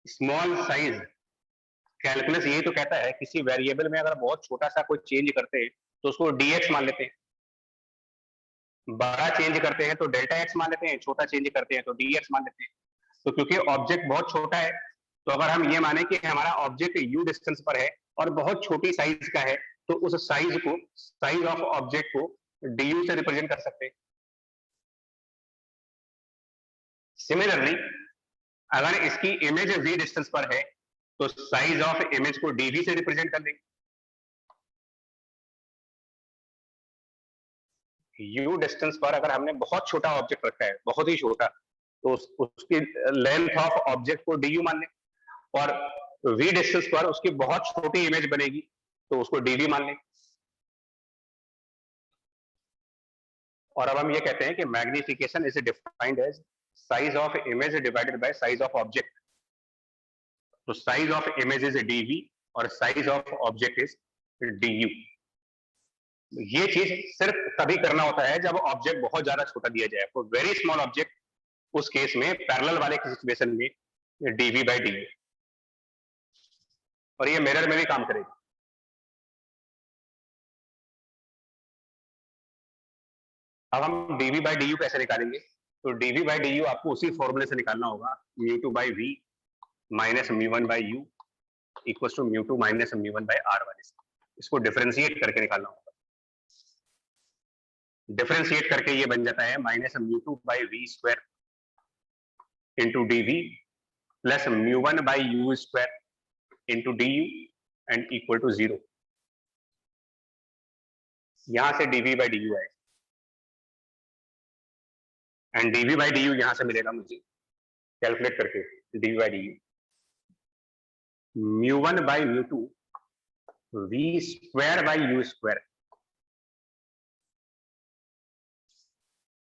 small size. Calculus यही तो कहता है, किसी वेरिएबल में अगर बहुत छोटा सा कोई चेंज करते हैं तो उसको dx मान लेते हैं, बड़ा चेंज करते हैं तो डेल्टा x मान लेते हैं, छोटा चेंज करते हैं तो dx मान लेते हैं। तो क्योंकि ऑब्जेक्ट बहुत छोटा है, तो अगर हम ये माने कि हमारा ऑब्जेक्ट u डिस्टेंस पर है और बहुत छोटी साइज का है, तो उस साइज को, साइज ऑफ ऑब्जेक्ट को du से रिप्रेजेंट कर सकते हैं। सिमिलरली अगर इसकी इमेज v डिस्टेंस पर है तो साइज ऑफ इमेज को dv से रिप्रेजेंट कर देंगे। u डिस्टेंस पर अगर हमने बहुत छोटा ऑब्जेक्ट रखा है, बहुत ही छोटा, तो उसकी लेंथ ऑफ ऑब्जेक्ट को du मान लें, और v डिस्टेंस पर उसकी बहुत छोटी इमेज बनेगी तो उसको dv मान लें। और अब हम ये कहते हैं कि magnification is defined as size of image divided by size of object. तो size of image is dv और size of object is du। ये चीज सिर्फ तभी करना होता है जब ऑब्जेक्ट बहुत ज्यादा छोटा दिया जाए। तो वेरी स्मॉल ऑब्जेक्ट, उस केस में पैरेलल वाले की सिचुएशन में dv/du, और ये मिरर में भी काम करेगा। अब हम dv/du कैसे निकालेंगे? तो dv/du आपको उसी फॉर्मूले से निकालना होगा, μ2/v minus μ1/u equal to μ2 minus μ1/r वाले से। इसको डिफरेंशिएट करके निकालना होगा। डिफरेंशिएट करके ये बन जाता है minus μ2/v square into dv plus μ1/u square into du and equal to 0। यहां से dv/du आएगा एंड dv/du यहां से मिलेगा मुझे कैलकुलेट करके, dv/du μ1/μ2 v square by u square.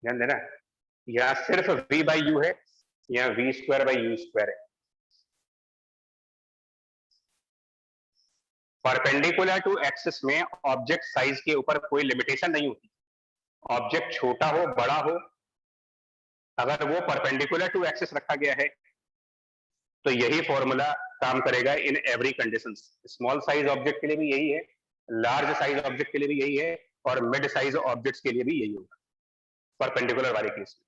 ध्यान देना, यहाँ सिर्फ v/u है, यहाँ v square by u square है। परपेंडिकुलर टू एक्सिस में ऑब्जेक्ट साइज के ऊपर कोई लिमिटेशन नहीं होती। ऑब्जेक्ट छोटा हो बड़ा हो, अगर वो परपेंडिकुलर टू एक्सिस रखा गया है तो यही फॉर्मूला काम करेगा in every conditions. Small size object के लिए भी यही है, लार्ज साइज ऑब्जेक्ट के लिए भी यही है, और मिड साइज ऑब्जेक्ट्स के लिए भी यही होगा परपेंडिकुलर वाले केस में।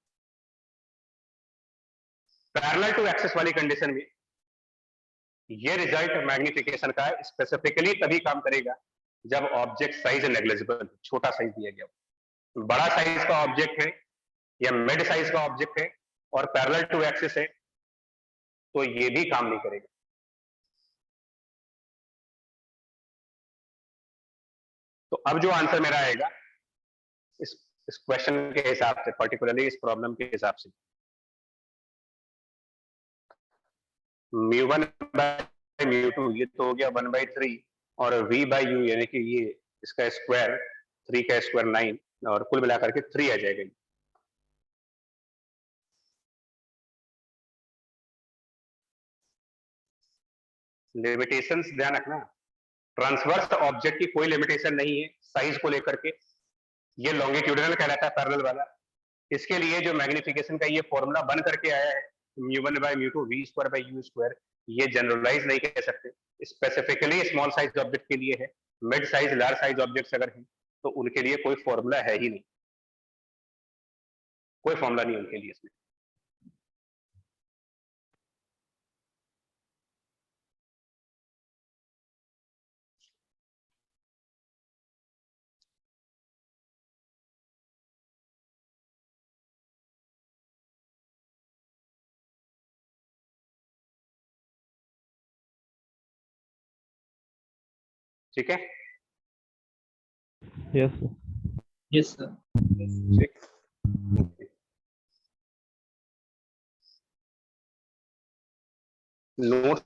पैरेलल टू एक्सिस वाली कंडीशन में ये रिजल्ट मैग्निफिकेशन का स्पेसिफिकली तभी काम करेगा जब ऑब्जेक्ट साइज नेग्लिजिबल, छोटा साइज दिया गया हो। बड़ा साइज का ऑब्जेक्ट है या मिड साइज का ऑब्जेक्ट है और पैरेलल टू एक्सिस है तो ये भी काम नहीं करेगा। तो अब जो आंसर मेरा आएगा इस क्वेश्चन के हिसाब से, पर्टिकुलरली इस प्रॉब्लम के हिसाब से, μ1 बाय μ2 ये तो हो गया 1/3 और v बाय u यानी कि ये इसका स्क्वायर 3 का स्क्वायर 9 और कुल मिलाकर के 3 आ जाएगा। लिमिटेशंस ध्यान रखना, ट्रांसवर्स ऑब्जेक्ट की कोई लिमिटेशन नहीं है साइज को लेकर के, ये लॉन्गिट्यूडिनल कहलाता है पैरेलल वाला। इसके लिए जो मैग्निफिकेशन का ये फॉर्मूला बन करके आया है μ1 by μ2 v square by u square, ये जनरलाइज नहीं कह सकते, स्पेसिफिकली स्मॉल साइज ऑब्जेक्ट के लिए है। Mid size large size objects अगर हैं तो उनके लिए कोई फॉर्मूला है ही नहीं, कोई फॉर्मूला नहीं उनके लिए इसमें। ठीक है, Yes, sir. Yes, sir. ठीक। नोट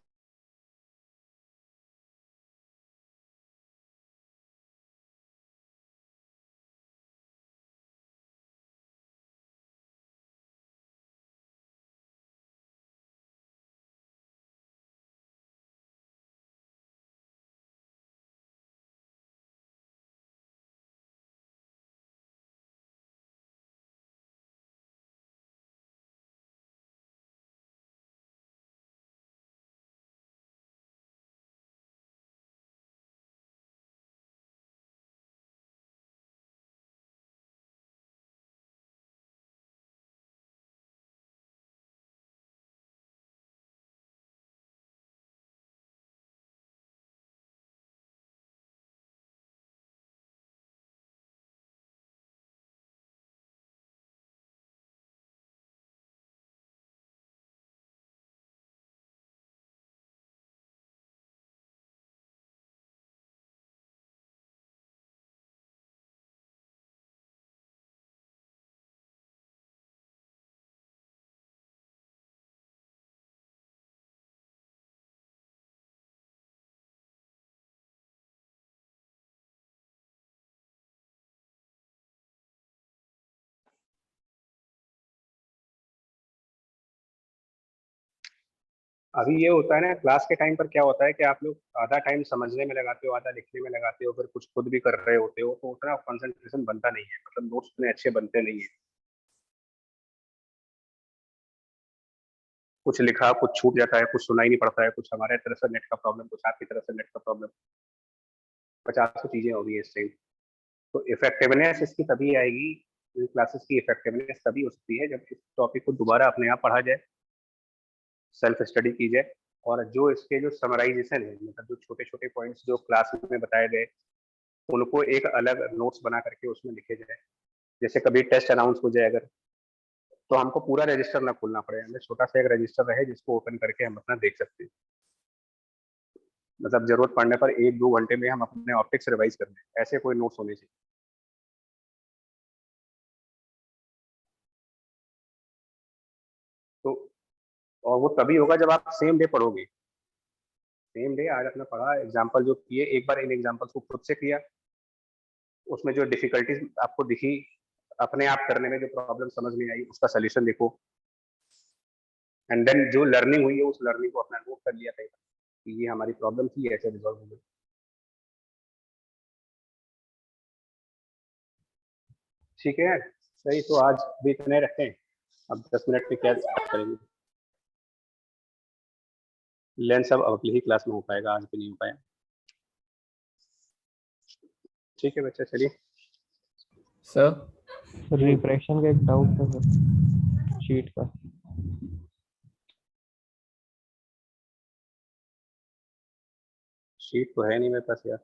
अभी ये होता है ना क्लास के टाइम पर, क्या होता है कि आप लोग आधा टाइम समझने में लगाते हो, आधा लिखने में लगाते हो, फिर कुछ खुद भी कर रहे होते हो, तो उतना कंसंट्रेशन बनता नहीं है, मतलब नोट्स उतने अच्छे बनते नहीं है। कुछ लिखा कुछ छूट जाता है, कुछ सुनाई नहीं पड़ता है, कुछ हमारे तरफ से नेट का प्रॉब्लम, कुछ आपकी तरफ से नेट का प्रॉब्लम, 50 चीजें होगी इस टाइम। तो इफेक्टिवनेस इसकी तभी आएगी, इन क्लासेस की इफेक्टिवनेस तभी हो सकती है जब इस टॉपिक को दोबारा अपने आप पढ़ा जाए, सेल्फ स्टडी की जाए, और जो इसके जो समराइजेशन है, मतलब जो छोटे छोटे पॉइंट्स जो क्लास में बताए गए उनको एक अलग नोट्स बना करके उसमें लिखे जाए। जैसे कभी टेस्ट अनाउंस हो जाए अगर, तो हमको पूरा रजिस्टर ना खोलना पड़े, हमें छोटा सा एक रजिस्टर रहे जिसको ओपन करके हम अपना देख सकते हैं, मतलब जरूरत पड़ने पर 1-2 घंटे में हम अपने ऑप्टिक्स रिवाइज कर लें, ऐसे कोई नोट्स होने चाहिए। तो और वो तभी होगा जब आप सेम डे पढ़ोगे, सेम डे आज अपना पढ़ा, एग्जाम्पल जो किए एक बार इन एग्जाम्पल्स को खुद से किया, उसमें जो डिफिकल्टीज आपको दिखी, अपने आप करने में जो प्रॉब्लम समझ में आई उसका सोल्यूशन देखो, एंड देन जो लर्निंग हुई है उस लर्निंग को अपना नोट कर लिया कहीं कि ये हमारी प्रॉब्लम थी, ऐसे रिजॉल्व हो गई। ठीक है सही, तो आज भी इतने रखें, अब 10 मिनट में क्या करेंगे, लेंस अब अगली ही क्लास में हो पाएगा, आज भी नहीं हो पाया। ठीक है बच्चे, चलिए। सर रिफ्रैक्शन का एक डाउट था सर, शीट का। शीट तो है नहीं मेरे पास यार।